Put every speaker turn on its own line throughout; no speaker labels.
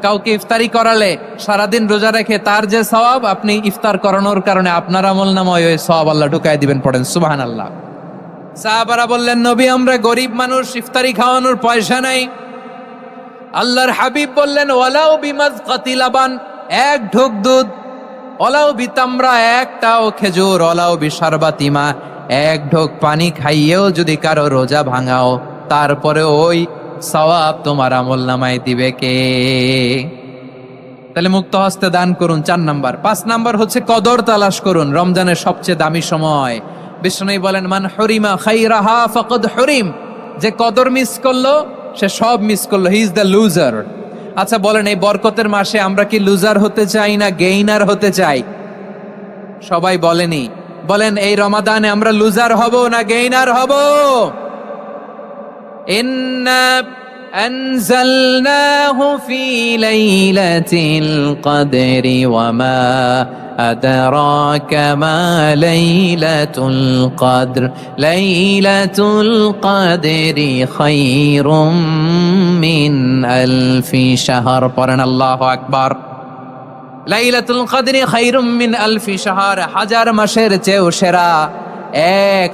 কাউকে ইফতারি করালে সারাদিন রোজা রেখে তার যে সওয়াব, আপনি ইফতার করানোর কারণে আপনার আমলনামায় ওই সওয়াব আল্লাহ ঢুকায় দিবেন। পড়েন সুবহানাল্লাহ। সাহাবারা বললেন, নবী আমরা গরিব মানুষ, ইফতারি খাওয়ানোর পয়সা নাই। আল্লাহর হাবিব বললেন, ওয়ালাউ বিমাজকাতি লাবান, এক ঢোক দুধ, ওয়ালাউ বিতামরা, একটাও খেজুর, ওয়ালাউ বিশারবাতি মা, এক ঢোক পানি খাইয়েও যদি কারো রোজা ভাঙাও, তারপরে ওই সওয়াব তোমার আমলনামায় দিবে কে? তাহলে মুক্ত হস্তে দান করুন, 4 নাম্বার। 5 নাম্বার হচ্ছে কদর তালাশ করুন, রমজানের সবচেয়ে দামি সময়। বিষ্ণু বলেন, মান হরিমা খাইরাহা ফাকাদ হরিম, যে কদর মিস করলো সে সব মিস করলো, হি ইজ দ্য লুজার। আচ্ছা বলেন, এই বরকতের মাসে আমরা কি লুজার হতে চাই না গেইনার হতে চাই? সবাই বলেনি, বলেন এই রমাদানে আমরা লুজার হব না গেইনার হব? ইন্না আনজালনাহু ফি লাইলাতিল কদরি ওয়া মা আদরাকা মা লাইলাতুল কদর, লাইলাতুল কদরি খায়রুম মিন আলফি শাহর। পড়েন আল্লাহু আকবার। লাইলাতুল কদরি খায়রুম মিন আলফি শাহর, 1000 মাসের চেয়েও সেরা।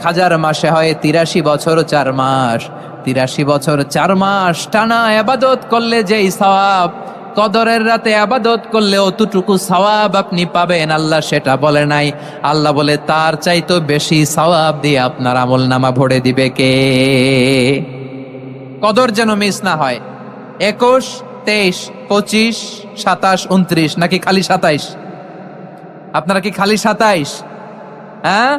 1000 মাসে হয় 83 বছর 4 মাস। 83 বছর 4 মাস টানা ইবাদত করলে যেই সওয়াব, কদরের রাতে ইবাদত করলে অতটুকু সওয়াব আপনি পাবেন, আল্লাহ সেটা বলে নাই। আল্লাহ বলে তার চাইতো বেশি সওয়াব দিয়ে আপনার আমলনামা ভরে দিবে কে? কদর যেন মিস না হয়। 21, 23, 25, 27, 29 নাকি খালি 27? আপনারা কি খালি 27? হ্যাঁ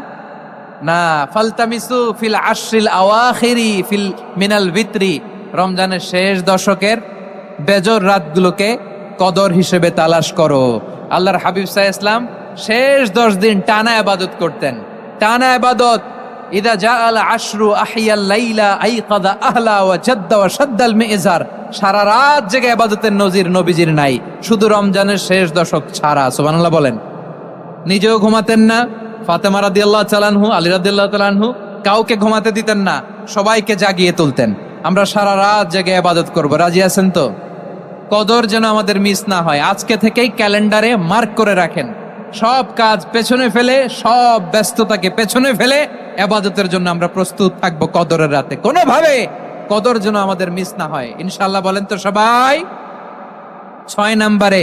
না, ফালতামিসু ফিল আশরিল আওয়াখিরি ফিল মিনাল ভিতরি, রমজানের শেষ দশকের বেজর রাতগুলোকে কদর হিসেবে তালাশ করো। আল্লাহর হাবিব সাল্লাল্লাহু আলাইহি ওয়াসাল্লাম শেষ 10 দিন টানা ইবাদত করতেন, টানা ইবাদত। ইদা জাআল আশরু আহিয়াল লাইলা আইকাদা আহলা ওয়া জাদ্দা ওয়া শাদ্দাল মিজার, সারা রাত জেগে ইবাদতের নজির নবীজির নাই, শুধু রমজানের শেষ দশক ছাড়া। সুবহানাল্লাহ বলেন। নিজেও ঘুমাতেন না, ফাতেমা রাদিয়াল্লাহু তাআলা আনহু, আলী রাদিয়াল্লাহু তাআলা আনহু কাউকে ঘুমাতে দিতেন না, সবাইকে জাগিয়ে তুলতেন। আমরা সারা রাত জেগে ইবাদত করব, রাজি আছেন তো? কদর যেন আমাদের মিস না হয়। আজকে থেকেই ক্যালেন্ডারে মার্ক করে রাখেন, সব কাজ পেছনে ফেলে, সব ব্যস্ততাকে পেছনে ফেলে ইবাদতের জন্য আমরা প্রস্তুত থাকবো কদরের রাতে। কোনোভাবে কদর যেন আমাদের মিস না হয়, ইনশাআল্লাহ। বলেন তো সবাই? 6 নম্বরে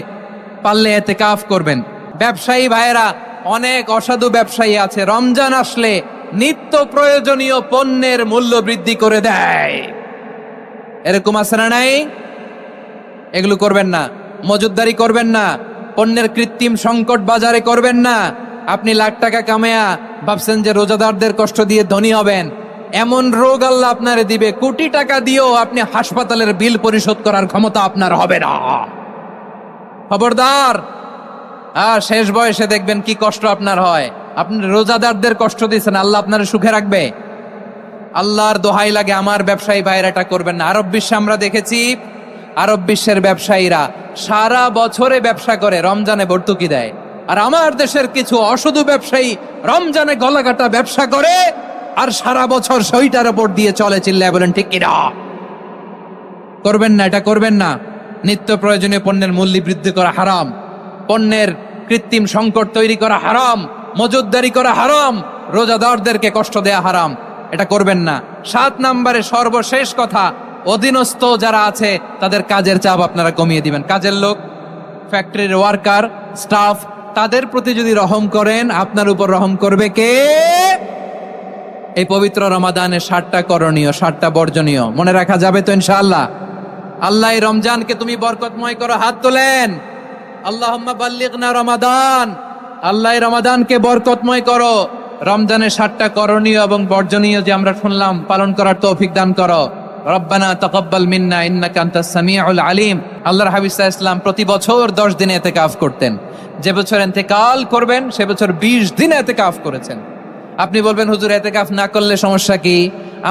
পারলে ইতিকাফ করবেন। ব্যবসায়ী ভাইয়েরা, অনেক অসাধু ব্যবসায়ী আছে, রমজান আসলে নিত্য প্রয়োজনীয় পণ্যের মূল্য বৃদ্ধি করে দেয়। এরকম আছে না নাই? এগুলো করবেন না, মজুদদারি করবেন না, পণ্যের কৃত্রিম সংকট বাজারে করবেন না। আপনি লাখ টাকা কামায়া ভাবছেন যে রোজাদারদের কষ্ট দিয়ে ধনী হবেন, এমন রোগ আল্লাহ আপনারে দিবে, কোটি টাকা দিয়েও আপনি হাসপাতালের বিল পরিশোধ করার ক্ষমতা আপনার হবে না। খবরদার। শেষ বয়সে দেখবেন কি কষ্ট আপনার হয়। আপনি রোজাদারদের কষ্ট দিচ্ছেন, আল্লাহ আপনার সুখে রাখবে? আল্লাহর দোহাই লাগে, আমার ব্যবসায়ী ভাইরা এটা করবেন না। আরব বিশ্বে আমরা দেখেছি, আরব বিশ্বের ব্যবসায়ীরা সারা বছরে ব্যবসা করে, রমজানে ভর্তুকি দেয়। আর আমার দেশের কিছু অসাধু ব্যবসায়ী রমজানে গলাকাটা ব্যবসা করে আর সারা বছর সইটার উপর দিয়ে চলে। চিল্লায় বলেন ঠিক কিনা? করবেন না, এটা করবেন না। নিত্য প্রয়োজনীয় পণ্যের মূল্য বৃদ্ধি করা হারাম, পণ্যের কৃত্রিম সংকট তৈরি করা হারাম, মজুদদারি করা হারাম, রোজাদারদেরকে কষ্ট দেয়া হারাম, এটা করবেন না। 7 নম্বরে সর্বশেষ কথা, অধীনস্থ যারা আছে তাদের কাজের চাপ আপনারা কমিয়ে দিবেন। কাজের লোক, ফ্যাক্টরির ওয়ার্কার, স্টাফ, তাদের প্রতি যদি রহম করেন, আপনার উপর রহম করবে কে? এই পবিত্র রমাদানে 7টা করণীয়, 7টা বর্জনীয় মনে রাখা যাবে তো ইনশাআল্লাহ? আল্লাহ এই রমজানকে তুমি বরকতময় করো, হাত তোলেন। আল্লাহুম্মা বাল্লিগনা রমাদান, আল্লাহ এই রমাদানকে বরকতময় করো। রমজানের 7টা করণীয় এবং বর্জনীয় যে আমরা শুনলাম, পালন করার তৌফিক দান করো। রব্বানা তাকাব্বাল মিন্না ইন্নাকা আনতাস সামিউল আলিম। আল্লাহর হাবিব সাল্লাল্লাহু আলাইহি ওয়াসাল্লাম প্রতি বছর 10 দিনে ইতিকাফ করতেন। যে বছর ইন্তেকাল করবেন সে বছর 20 দিনে ইতিকাফ করেছেন। আপনি বলবেন, হুজুর ইতিকাফ না করলে সমস্যা কি?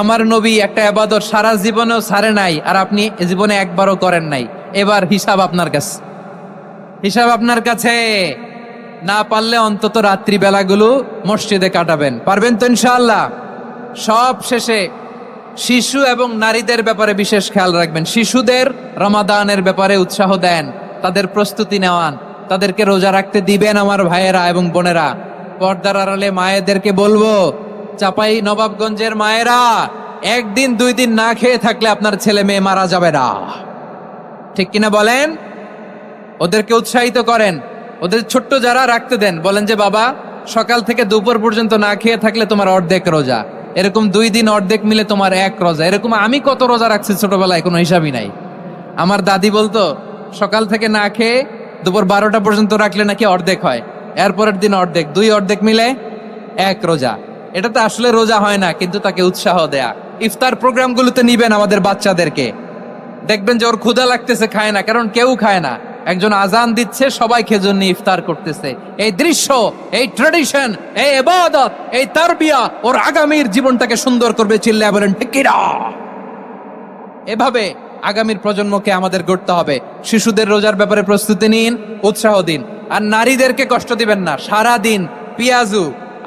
আমার নবী একটা ইবাদত সারা জীবনেও ছাড়ে নাই, আর আপনি জীবনে একবারও করেন নাই। এবার হিসাব আপনার কাছে, হিসাব আপনার কাছে। না পারলে অন্তত রাত্রি বেলাগুলো মসজিদে কাটাবেন। পারবেন তো ইনশাআল্লাহ? সব শেষে শিশু এবং নারীদের ব্যাপারে বিশেষ খেয়াল রাখবেন। শিশুদের রমাদানের ব্যাপারে উৎসাহ দেন, তাদের প্রস্তুতি নেওয়ান, তাদেরকে রোজা রাখতে দিবেন আমার ভাইয়েরা এবং বোনেরা। পর্দার আড়ালে মায়েদেরকে বলবো, চাপাই নবাবগঞ্জের মায়েরা, একদিন 2 দিন না খেয়ে থাকলে আপনার ছেলে মেয়ে মারা যাবে না, ঠিক কিনা বলেন? ওদেরকে উৎসাহিত করেন, ওদের ছোট্ট যারা রাখতে দেন, বলেন যে বাবা সকাল থেকে দুপুর পর্যন্ত না খেয়ে থাকলে তোমার অর্ধেক রোজা, এরকম 2 দিন অর্ধেক মিলে তোমার 1 রোজা। এরকম আমি কত রোজা রাখছি ছোটবেলায়, কোনো হিসাবই নাই। আমার দাদি বলতো সকাল থেকে না খেয়ে দুপুর 12টা পর্যন্ত রাখলে নাকি অর্ধেক হয়, এরপরের দিন অর্ধেক, 2 অর্ধেক মিলে 1 রোজা। এটা তো আসলে রোজা হয় না, কিন্তু তাকে উৎসাহ দেয়া। ইফতার প্রোগ্রামগুলোতে নিবেন আমাদের বাচ্চাদেরকে, দেখবেন যে ওর ক্ষুধা লাগতেছে, খায় না, কারণ কেউ খায় না, একজন আজান দিচ্ছে, সবাই খেজুর নিয়ে ইফতার করতেছে। এই দৃশ্য, এই ট্র্যাডিশন, এই ইবাদত, এই তারবিয়া ওর আগামীর জীবনটাকে সুন্দর করবে। চিল্লায়া বলেন ঠিক কিনা? এভাবে আগামীর প্রজন্মকে আমাদের গড়তে হবে। শিশুদের রোজার ব্যাপারে প্রস্তুতি নিন, উৎসাহ দিন। আর নারীদেরকে কষ্ট দিবেন না। সারা দিন পেঁয়াজু,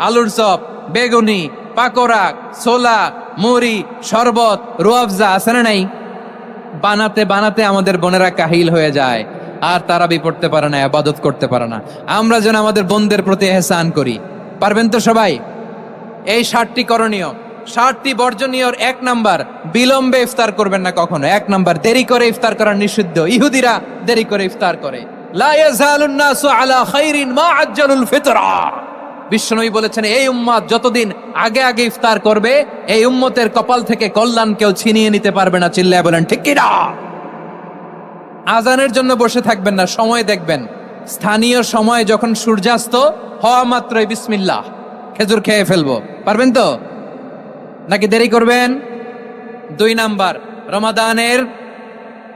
আলুর চপ, বেগুনি, পাকোড়া, ছোলা, মুড়ি, শরবত, রুয়াবজা আছে না নাই, বানাতে বানাতে আমাদের বোনেরা কাহিল হয়ে যায়, আর তারাবি পড়তে পারে না, ইবাদত করতে পারে না। আমরা যেন আমাদের বোনদের প্রতি ইহসান করি। পারবেন তো সবাই? এই 7টি করণীয়, 7টি বর্জনীয়। 1 নাম্বার, বিলম্বে ইফতার করবেন না কখনো। 1 নাম্বার, দেরি করে ইফতার করা নিষিদ্ধ। ইহুদিরা দেরি করে ইফতার করে। লা ইয়াজালুন নাসু আলা খাইরিন মা আজ্জালুল ফিতরা। বিশ্বনবী বলেছেন, এই উম্মত যতদিন আগে আগে ইফতার করবে, এই উম্মতের কপাল থেকে কল্যাণ কেউ ছিনিয়ে নিতে পারবে না। চিল্লায়া বলেন ঠিক কিনা? আজানের জন্য বসে থাকবেন না, সময় দেখবেন। স্থানীয় সময় যখন সূর্যাস্ত হওয়া মাত্রই বিসমিল্লাহ, খেজুর খেয়ে ফেলবো। পারবেন তো? নাকি দেরি করবেন? 2 নাম্বার, রমাদানের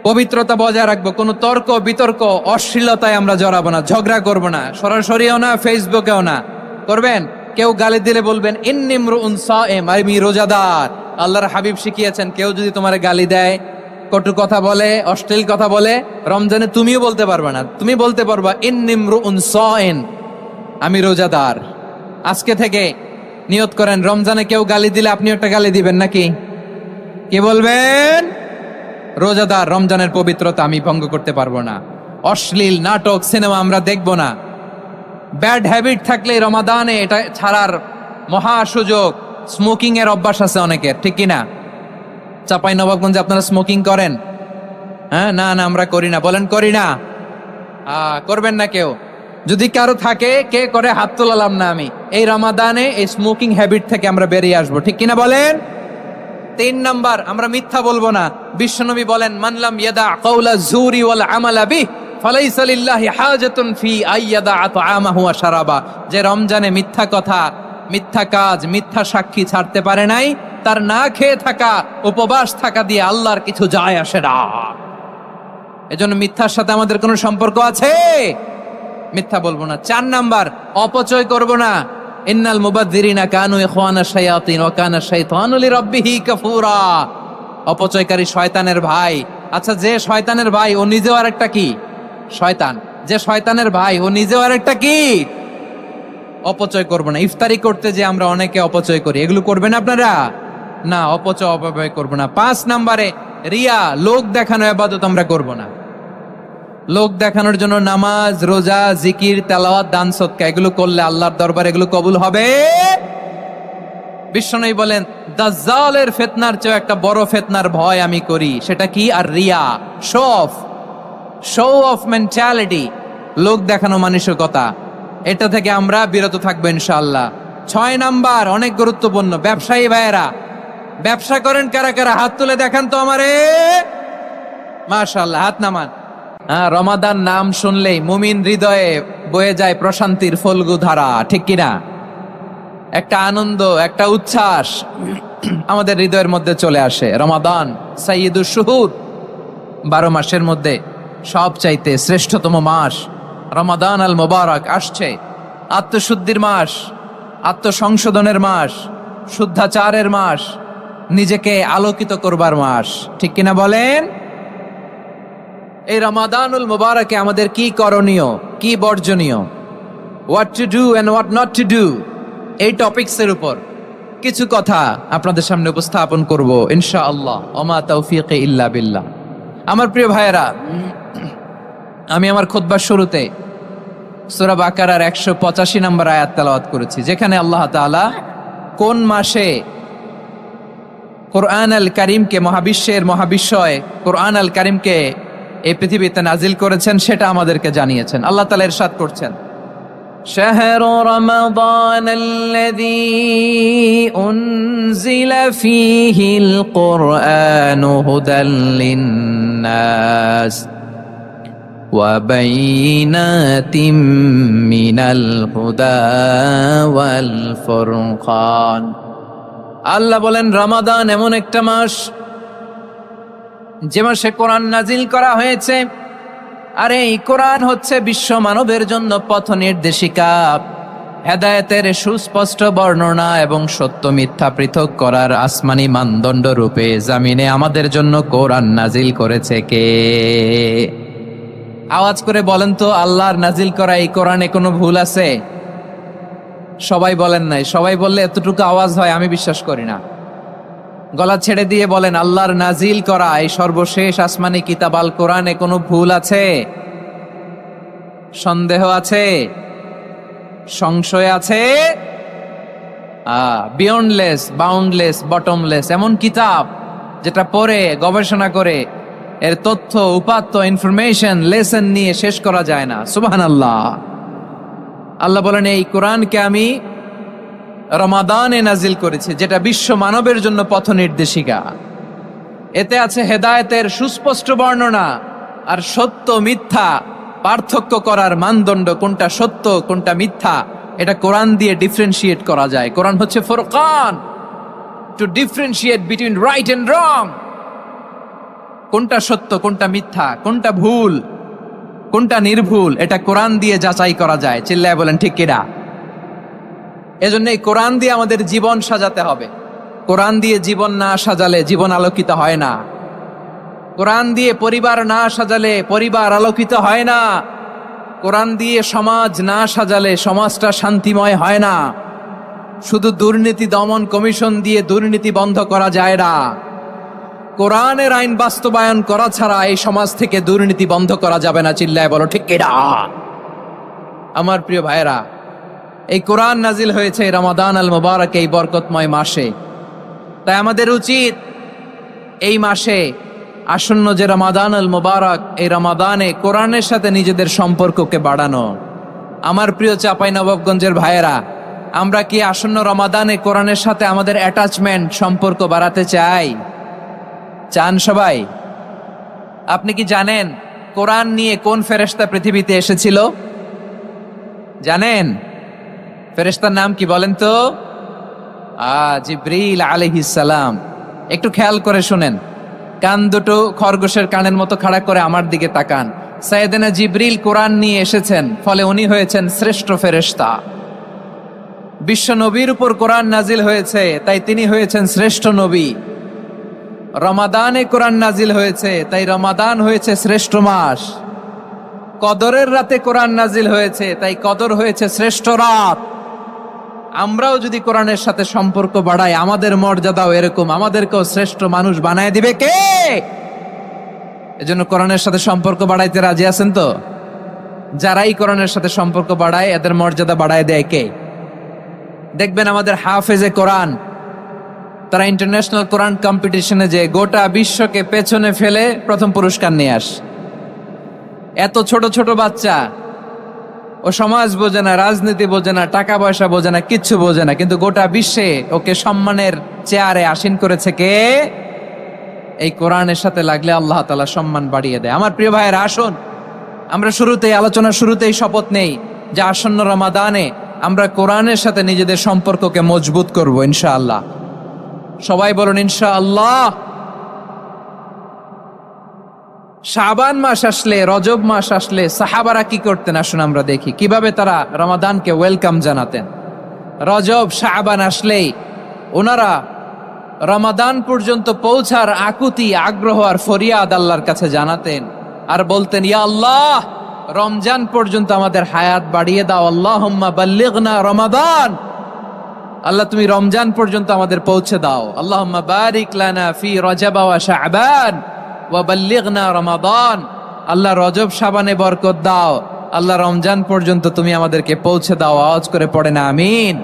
পবিত্রতা বজায় রাখবো। কোনো তর্ক বিতর্ক, অশ্লীলতায় আমরা জড়াবো না, ঝগড়া করবো না, সরাসরিও না, ফেসবুকেও না। করবেন? কেউ গালি দিলে বলবেন ইন্নিমরুউন সায়েম, আমি রোজাদার। আল্লাহর হাবিব শিখিয়েছেন, কেউ যদি তোমার গালি দেয়, কটু কথা বলে, অশ্লীল কথা বলে, রমজানে তুমিও বলতে পারবে না। তুমি বলতে পারবা ইন্নিমরুউন সায়েম, আমি রোজাদার। আজকে থেকে নিয়ত করেন, রমজানে কেউ গালি দিলে আপনি একটা গালি দিবেন নাকি? কি বলবেন? রোজাদার, রমজানের পবিত্রতা আমি ভঙ্গ করতে পারবো না। অশ্লীল নাটক, সিনেমা আমরা দেখবো না। ব্যাড হ্যাবিট থাকলে রমাদানে এটা ছাড়ার মহা সুযোগ। স্মোকিং এর অভ্যাস আছে অনেকের, ঠিক কিনা? চাপাই নবাবগঞ্জে আপনারা স্মোকিং করেন? হ্যাঁ, না না আমরা করি না। বলেন করি না? করবেন না কেউ? যদি কারো থাকে, কে করে হাত তোলালাম না আমি। এই রমাদানে এই স্মোকিং হ্যাবিট থেকে আমরা বেরিয়ে আসবো, ঠিক কিনা বলেন? 3 নাম্বার, আমরা মিথ্যা বলবো না। বিশ্বনবী বলেন, মানলাম ইয়াদা কাওলা যুরি ওয়াল আমালা বিহি ফালাইসা লিল্লাহি হাজাতুন ফি আইয়াদা আতআমাহু ওয়া শারাবা। যে রমজানে মিথ্যা কথা, মিথ্যা কাজ, মিথ্যা সাক্ষী ছাড়তে পারে নাই, তার না খেয়ে থাকা, উপবাস থাকা দিয়ে আল্লাহর কিছু যায় আসে না। এজন্য মিথ্যার সাথে আমাদের কোনো সম্পর্ক আছে? মিথ্যা বলবো না। 4 নাম্বার, অপচয় করব না। ইন্নাল মুবাযযিরিনা কানু ইখওয়ানা শায়াতিন ওয়া কানা শাইতানু লিরাব্বিহি কাফুরা। অপচয়কারী শয়তানের ভাই। আচ্ছা, যে শয়তানের ভাই, ও নিজেও আরেকটা কি? শয়তান। যে শয়তানের ভাই, ও নিজেও আরেকটা কি? অপচয় করব না। ইফতারি করতে যে আমরা অনেকে অপচয় করি, এগুলো করবেন আপনারা? না, অপচয় অপব্যয় করব না। 5 নাম্বারে, রিয়া, লোক দেখানো ইবাদত আমরা করব না। লোক দেখানোর জন্য নামাজ, রোজা, জিকির, তেলাওয়াত, দান, সদকা এগুলো করলে আল্লাহর দরবারে এগুলো কবুল হবে? বিশ্বনবী বলেন, দাজ্জালের ফিতনার চেয়ে একটা বড় ফিতনার ভয় আমি করি। সেটা কি? আর রিয়া, শো অফ মেন্টালিটি, লোক দেখানো মানসিকতা। এটা থেকে আমরা বিরত থাকবো ইনশাআল্লাহ। 6 নাম্বার, অনেক গুরুত্বপূর্ণ। ব্যবসায়ী ভাইয়েরা, ব্যবসা করেন কারা কারা? হাত তুলে দেখান তো আমারে। মাশাআল্লাহ, হাত নামান। রমাদান নাম শুনলেই মুমিন হৃদয়ে বয়ে যায় প্রশান্তির ফল্গু ধারা, ঠিক কিনা? একটা আনন্দ, একটা উচ্ছ্বাস আমাদের হৃদয়ের মধ্যে চলে আসে। রমাদান সাইয়্যিদুশ শুহুর, 12 মাসের মধ্যে সবচাইতে শ্রেষ্ঠতম মাস রমাদান আল মুবারক আসছে। আত্মশুদ্ধির মাস, আত্মসংশোধনের মাস, শুদ্ধাচারের মাস, নিজেকে আলোকিত করবার মাস, ঠিক কিনা বলেন? এই রমাদানুল মুবারকে আমাদের কি করণীয়, কি বর্জনীয়, what to do and what not to do, এই টপিকসের উপর কিছু কথা আপনাদের সামনে উপস্থাপন করব ইনশাআল্লাহ। ওমা তাওফীকি ইল্লা বিল্লাহ। আমার প্রিয় ভাইয়েরা, আমি আমার খুতবার শুরুতে সূরা বাকারার 185 নম্বর আয়াত তেলাওয়াত করেছি, যেখানে আল্লাহ তাআলা কোন মাসে কোরআন আল কারীমকে, মহাবিশ্বের মহাবিশ্বয় কোরআন আল কারীমকে এই পৃথিবীতে নাজিল করেছেন সেটা আমাদেরকে জানিয়েছেন। আল্লাহ তাআলা ইরশাদ করছেন, শাহরু রমাদান আল্লাযী উনজিলা ফীহিল কুরআনু হুদাল লিন-নাস ওয়া বাইনাতিম মিনাল হুদা ওয়াল ফুরকান। আল্লাহ বলেন, রমাদান এমন একটা মাস যে মাসে কোরআন নাজিল করা হয়েছে, আর এই কোরআন হচ্ছে বিশ্ব মানবের জন্য পথ নির্দেশিকা, হেদায়েতের সুস্পষ্ট বর্ণনা এবং সত্য মিথ্যা পৃথক করার আসমানি মানদণ্ড রূপে জামিনে আমাদের জন্য কোরআন নাজিল করেছে কে? আওয়াজ করে বলেন তো, আল্লাহর নাজিল করা এই কোরআনে কোনো ভুল আছে? সবাই বলেন নাই। সবাই বললে এতটুকু আওয়াজ হয় আমি বিশ্বাস করি না। গলা ছেড়ে দিয়ে বলেন, আল্লাহর নাজিল করা এই সর্বশেষ আসমানি কিতাব আল কোরআনে কোনো ভুল আছে? সন্দেহ আছে? সংশয় আছে? বিয়ন্ডলেস, বাউন্ডলেস, বটমলেস এমন কিতাব যেটা পড়ে গবেষণা করে এর তথ্য, উপাত্ত, ইনফরমেশন, লেসন নিয়ে শেষ করা যায় না। সুবহানাল্লাহ। আল্লাহ বলেন, এই কোরআনকে আমি রমাদানে নাজিল করেছি, যেটা বিশ্ব মানবের জন্য পথ নির্দেশিকা। এতে আছে হেদায়েতের সুস্পষ্ট বর্ণনা আর সত্য মিথ্যা পার্থক্য করার মানদণ্ড, কোনটা সত্য কোনটা মিথ্যা এটা কোরআন দিয়ে ডিফারেন্সিয়েট করা যায়। কোরআন হচ্ছে ফুরকান, to differentiate between right and wrong. কোনটা সত্য কোনটা মিথ্যা, কোনটা ভুল কোনটা নির্ভুল, এটা কোরআন দিয়ে যাচাই করা যায়। চিল্লায় বলেন ঠিক কিনা? এজন্য এই কোরআন দিয়ে আমাদের জীবন সাজাতে হবে। কোরআন দিয়ে জীবন না সাজালে জীবন আলোকিত হয় না। কোরআন দিয়ে পরিবার না সাজালে পরিবার আলোকিত হয় না। কোরআন দিয়ে সমাজ না সাজালে সমাজটা শান্তিময় হয় না। শুধু দুর্নীতি দমন কমিশন দিয়ে দুর্নীতি বন্ধ করা যায় না। কোরআনের আইন বাস্তবায়ন করা ছাড়া এই সমাজ থেকে দুর্নীতি বন্ধ করা যাবে না। চিল্লায় বলো ঠিক কিনা? আমার প্রিয় ভাইরা, এই কোরআন নাজিল হয়েছে রমাদান আল মুবারক, এই বরকতময় মাসে। তাই আমাদের উচিত এই মাসে আসন্ন যে রমাদান আল মুবারক, এই রমাদানে কোরআনের সাথে নিজেদের সম্পর্ককে বাড়ানো। আমার প্রিয় চাঁপাইনবাবগঞ্জের ভাইয়েরা, আমরা কি আসন্ন রমাদানে কোরআনের সাথে আমাদের অ্যাটাচমেন্ট, সম্পর্ক বাড়াতে চাই? চান সবাই? আপনি কি জানেন কোরআন নিয়ে কোন ফেরেশতা পৃথিবীতে এসেছিল? জানেন? ফেরেশতার নাম কি বলেন তো? জিবরিল আলাইহিস সালাম। একটু খেয়াল করে শুনেন, কান দুটো খরগোশের কানের মতো খাড়া করে আমার দিকে তাকান। সাইয়েদনা জিবরিল কোরআন নিয়ে এসেছেন, ফলে উনি হয়েছেন শ্রেষ্ঠ ফেরেশতা। বিশ্ব নবীর উপর কোরআন নাজিল হয়েছে, তাই তিনি হয়েছেন শ্রেষ্ঠ নবী। রমাদানে কোরআন নাজিল হয়েছে, তাই রমাদান হয়েছে শ্রেষ্ঠ মাস। কদরের রাতে কোরআন নাজিল হয়েছে, তাই কদর হয়েছে শ্রেষ্ঠ রাত। আমরাও যদি কোরআনের সাথে সম্পর্ক বাড়াই, আমাদের মর্যাদাও এরকম, আমাদেরকেও শ্রেষ্ঠ মানুষ বানায় দিবে কে? এজন্য কোরআনের সাথে সম্পর্ক বাড়াইতে রাজি আছেন তো? যারাই কোরআনের সাথে সম্পর্ক বাড়ায় এদের মর্যাদা বাড়ায় দেয় কে? দেখবেন আমাদের হাফেজে কোরআন, তারা ইন্টারন্যাশনাল কোরআন কম্পিটিশনে যে গোটা বিশ্বকে পেছনে ফেলে প্রথম পুরস্কার নিয়ে আস। এত ছোট ছোট বাচ্চা, ও সমাজ বোঝে না, রাজনীতি বোঝে না, টাকা পয়সা বোঝে না, কিচ্ছু বোঝে না, কিন্তু গোটা বিশ্বে ওকে সম্মানের চেয়ারে আসীন করেছে কে? এই কোরআনের সাথে লাগলে আল্লাহ তাআলা সম্মান বাড়িয়ে দেয়। আমার প্রিয় ভাইয়েরা, আসুন আমরা আলোচনার শুরুতেই শপথ নেই যে আসন্ন রমাদানে আমরা কোরআনের সাথে নিজেদের সম্পর্ককে মজবুত করব ইনশাআল্লাহ। সবাই বলুন ইনশাআল্লাহ। শাবান মাস আসলে, রজব মাস আসলে সাহাবারা কি করতেন আসুন আমরা দেখি কিভাবে তারা রমাদানকে ওয়েলকাম জানাতেন। রজব শাবান আসলেই ওনারা রমাদান পর্যন্ত পৌঁছার আকুতি, আগ্রহ আর ফরিয়াদ আল্লাহর কাছে জানাতেন আর বলতেন, ইয়া আল্লাহ, রমজান পর্যন্ত আমাদের হায়াত বাড়িয়ে দাও। আল্লাহুম্মা বাল্লিগনা রমাদান, আল্লাহ তুমি রমজান পর্যন্ত আমাদের পৌঁছে দাও। আল্লাহুম্মা বারিক লানা ফি রজব ওয়া শাবান ওয়া বাল্লিগনা রমাদান। আল্লাহ রজব শাবানে বরকত দাও, আল্লাহ রমজান পর্যন্ত তুমি আমাদেরকে পৌঁছে দাও। আওয়াজ করে পড়ে না আমিন।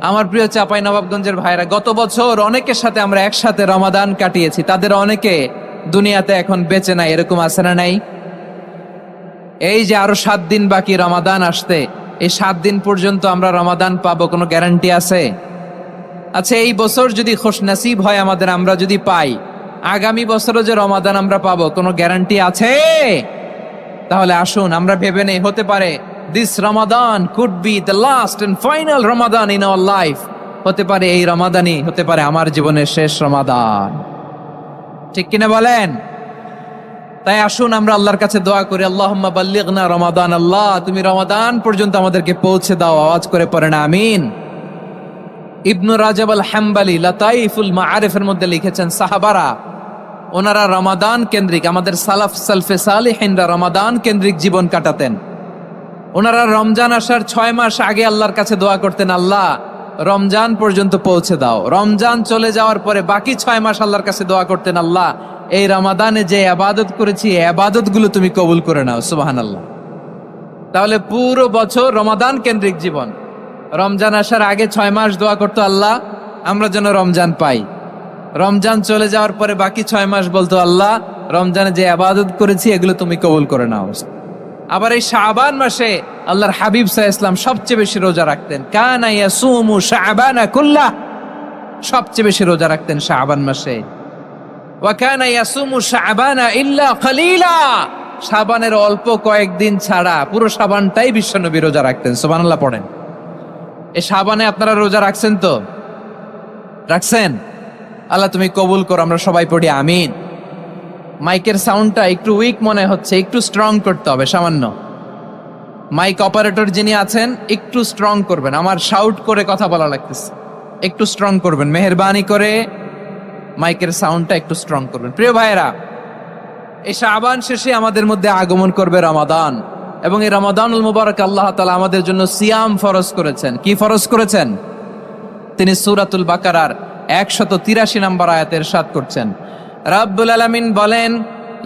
আমার প্রিয় চাপাই নবাবগঞ্জের ভাইরা, গত বছর অনেকের সাথে আমরা একসাথে রমাদান কাটিয়েছি, তাদের অনেকে দুনিয়াতে এখন বেঁচে নাই, এরকম আছে না নাই? এই যে আরো 7 দিন বাকি রমাদান আসতে, এই 7 দিন পর্যন্ত আমরা রমাদান পাবো, কোনো গ্যারান্টি আছে? আচ্ছা, এই বছর যদি খুশনসিব হয় আমাদের, আমরা যদি পাই, আগামী বছরও যে রমাদান আমরা পাবো, কোনো গ্যারান্টি আছে? তাহলে আসুন আমরা ভেবে নেই, হতে পারে this Ramadan could be the last and final Ramadan in our life. হতে পারে এই রমাদানই হতে পারে আমার জীবনের শেষ রমাদান। ঠিক কিনা বলেন? তাই আসুন আমরা আল্লাহর কাছে দোয়া করি, আল্লাহুম্মা বাল্লিগনা রমাদান। আল্লাহ, তুমি রমাদান পর্যন্ত আমাদেরকে পৌঁছে দাও। আওয়াজ করে পড়েন আমিন। ইবনু রাজাব আল হাম্বালি লাতাইফুল মাআরিফের মধ্যে লিখেছেন, সাহাবারা ওনারা রমাদান কেন্দ্রিক, আমাদের সালাফ সালফে সালিহিনরা রমাদান কেন্দ্রিক জীবন কাটাতেন। ওনারা রমজান আসার 6 মাস আগে আল্লাহর কাছে দোয়া করতেন, আল্লাহ রমজান পর্যন্ত পৌঁছে দাও। রমজান চলে যাওয়ার পরে বাকি 6 মাস আল্লাহর কাছে দোয়া করতেন, আল্লাহ এই রমাদানে যে ইবাদত করেছি এই ইবাদত গুলো তুমি কবুল করে নাও। সুবহানাল্লাহ। তাহলে পুরো বছর রমাদান কেন্দ্রিক জীবন। রমজান আসার আগে 6 মাস দোয়া করতো, আল্লাহ আমরা যেন রমজান পাই। রমজান চলে যাওয়ার পরে বাকি 6 মাস বলতো, আল্লাহ রমজানে যে ইবাদত করেছি এগুলো তুমি কবুল করে নাও। আবার এই শাবান মাসে আল্লাহর হাবিব সাল্লাল্লাহু আলাইহি ওয়াসাল্লাম সবচেয়ে বেশি রোজা রাখতেন। কানা ইয়াসুমু শাবানা কুল্লাহ, সবচেয়ে বেশি রোজা রাখতেন শাবান মাসে। ওয়া কানা ইয়াসুমু শাবানা ইল্লা কলিলা, শাবানের অল্প কয়েকদিন ছাড়া পুরো শাবানটাই বিশ্বনবী রোজা রাখতেন। সুবহানাল্লাহ পড়েন। এই শাবানে আপনারা রোজা রাখছেন তো? রাখছেন? আল্লাহ তুমি কবুল করো, আমরা সবাই পড়ি আমিন। মাইকের সাউন্ডটা একটু উইক মনে হচ্ছে, একটু স্ট্রং করতে হবে সামান্য। মাইক অপারেটর যিনি আছেন একটু স্ট্রং করবেন, আমার শাউট করে কথা বলা লাগতেছে, একটু স্ট্রং করবেন মেহেরবানি করে, মাইকের সাউন্ডটা একটু স্ট্রং করবেন। প্রিয় ভাইয়েরা, এই শাবান শেষে আমাদের মধ্যে আগমন করবে রমাদান, এবং এই রমাদানুল মুবারক আল্লাহ তাআলা আমাদের জন্য সিয়াম ফরজ করেছেন। কি ফরজ করেছেন? তিনি সূরাতুল বাকারার 183 নম্বর আয়াতে ইরশাদ করছেন, রাব্বুল আলামিন বলেন,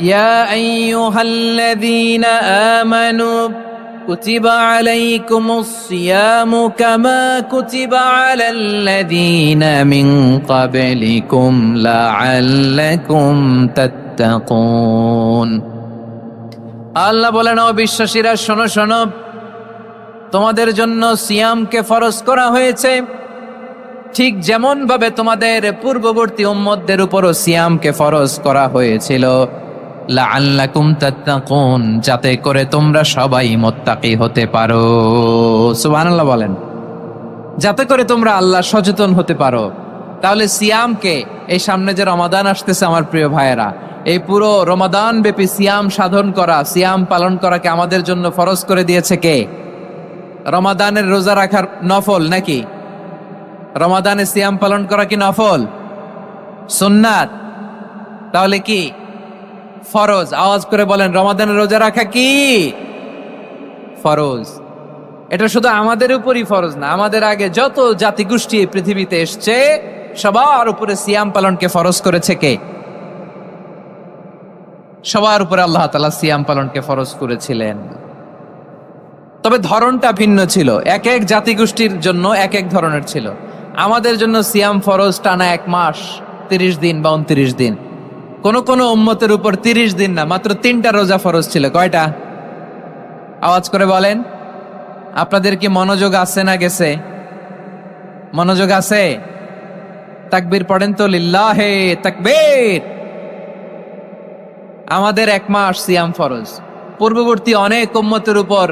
ইয়া আইয়ুহাল্লাযীনা আমানু কুতিবা আলাইকুমুস সিয়ামু কামা কুতিবা আলাল্লাযীনা মিন ক্বাবলিকুম লাআল্লাকুম তাত্তাকুন। আল্লাহ বলেন, ও বিশ্বাসীরা শোনো শোনো, তোমাদের জন্য সিয়ামকে ফরজ করা হয়েছে, ঠিক যেমন ভাবে তোমাদের পূর্ববর্তী উম্মতদের উপরও সিয়ামকে ফরজ করা হয়েছিল, লাআল্লাকুম তাত্তাকুন, যাতে করে তোমরা সবাই মুত্তাকি হতে পারো। সুবহানাল্লাহ বলেন, যাতে করে তোমরা আল্লাহ সচেতন হতে পারো। তাহলে সিয়ামকে, এই সামনে যে রমাদান আসতেছে আমার প্রিয় ভাইয়েরা, এই পুরো রমাদান ব্যাপী সিয়াম সাধন করা, সিয়াম পালন করাকে আমাদের জন্য ফরজ করে দিয়েছে কে? রমাদানের রোজা রাখার নফল নাকি? রমাদানে সিয়াম পালন করা কি নফল? সুন্নাত। তাহলে কি ফরজ? আওয়াজ করে বলেন, রমাদানের রোজা রাখা কি ফরজ? এটা শুধু আমাদের উপরই ফরজ না, আমাদের আগে যত জাতিগোষ্ঠী এই পৃথিবীতে এসছে সবার উপরে সিয়াম পালনকে ফরজ করেছে কে? সবার উপরে আল্লাহ তাআলা সিয়াম পালনকে ফরজ করেছিলেন। তবে ধরনটা ভিন্ন ছিল, এক এক জাতিগোষ্ঠীর জন্য এক এক ধরনের ছিল। আমাদের জন্য সিয়াম ফরজ টানা 1 মাস 30 দিন বা 29 দিন। কোন কোন উম্মতের উপর 30 দিন না, মাত্র 3টা রোজা ফরজ ছিল। কয়টা? আওয়াজ করে বলেন। আপনাদের কি মনোযোগ আছে না গেছে? মনোযোগ আছে? তাকবীর পড়েন তো, লিল্লাহে তাকবীর। আমাদের 1 মাস সিয়াম ফরজ। পূর্ববর্তী অনেক উম্মতের উপর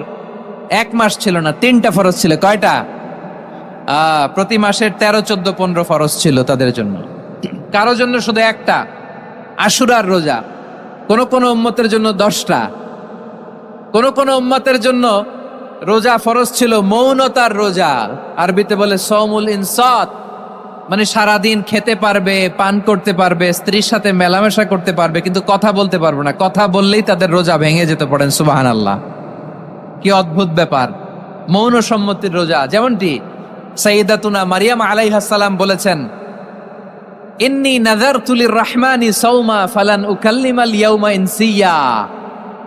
1 মাস ছিল না, 3টা ফরজ ছিল। কয়টা? প্রতি মাসের 13, 14, 15 ফরজ ছিল তাদের জন্য। কারো জন্য শুধু একটা, আশুরার রোজা। কোন কোন উম্মতের জন্য 10টা। কোন কোন উম্মতের জন্য রোজা ফরজ ছিল মৌনতার রোজা, আরবিতে বলে সওমুল ইনসাত, মানে সারাদিন খেতে পারবে, পান করতে পারবে, স্ত্রীর সাথে মেলামেশা করতে পারবে, কিন্তু কথা বলতে পারবে না। কথা বললেই তাদের রোজা ভেঙে যেতে। পড়েন সুবহানাল্লাহ। কি অদ্ভুত ব্যাপার! মৌন সম্মতির রোজা। যেমনটি সাইয়্যিদাতুনা মারিয়াম আলাইহাস সালাম বলেছেন, ইন্নী নাযারতু লির-রাহমানি সাওমা ফালান উকাল্লিমাল ইয়াওমা ইনসিয়া।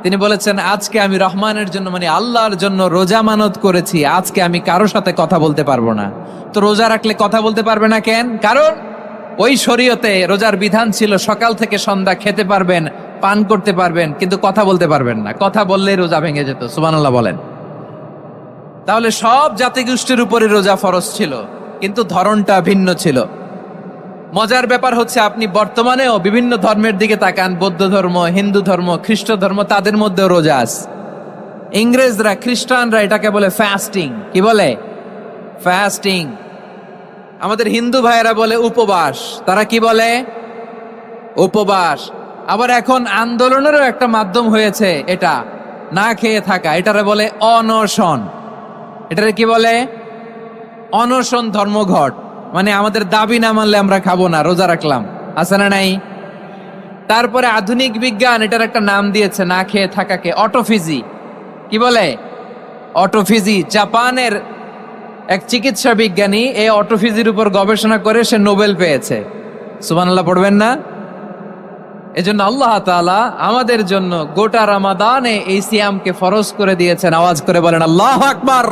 তিনি বলেছেন, আজকে আমি রহমানের জন্য মানে আল্লাহর জন্য রোজা মানত করেছি, আজকে আমি কারো সাথে কথা বলতে পারবো না। তো রোজা রাখলে কথা বলতে পারবে না কেন? কারণ ওই শরীয়তে রোজার বিধান ছিল সকাল থেকে সন্ধ্যা খেতে পারবেন, পান করতে পারবেন, কিন্তু কথা বলতে পারবেন না। কথা বললেই রোজা ভেঙে যেত। সুবহানাল্লাহ বলেন। তাহলে সব জাতিগোষ্ঠীর উপরে রোজা ফরজ ছিল, কিন্তু ধরনটা ভিন্ন ছিল। মজার ব্যাপার হচ্ছে, আপনি বর্তমানেও বিভিন্ন ধর্মের দিকে তাকান, বৌদ্ধ ধর্ম, হিন্দু ধর্ম, খ্রিস্ট ধর্ম, তাদের মধ্যেও রোজা আছে। ইংরেজরা, খ্রিস্টানরা এটাকে বলে ফাস্টিং। কি বলে? ফাস্টিং। আমাদের হিন্দু ভাইয়েরা বলে উপবাস। তারা কি বলে? উপবাস। আবার এখন আন্দোলনেরও একটা মাধ্যম হয়েছে এটা, না খেয়ে থাকা। এটারে বলে অনশন। এটারে কি বলে? অনশন ধর্মঘট। মানে আমাদের দাবি না মানলে আমরা খাবো না, রোজা রাখলাম। আছে না নাই? তারপরে আধুনিক বিজ্ঞান এটার একটা নাম দিয়েছে না খেয়ে থাকাকে, অটোফিজি। কি বলে? অটোফিজি। জাপানের এক চিকিৎসা বিজ্ঞানী এই অটোফিজির উপর গবেষণা করে সে নোবেল পেয়েছে। সুবহানাল্লাহ পড়বেন না? এজন্য আল্লাহ তাআলা আমাদের জন্য গোটা রমাদানে এই সিয়ামকে ফরজ করে দিয়েছেন। আওয়াজ করে বলেন আল্লাহু আকবার।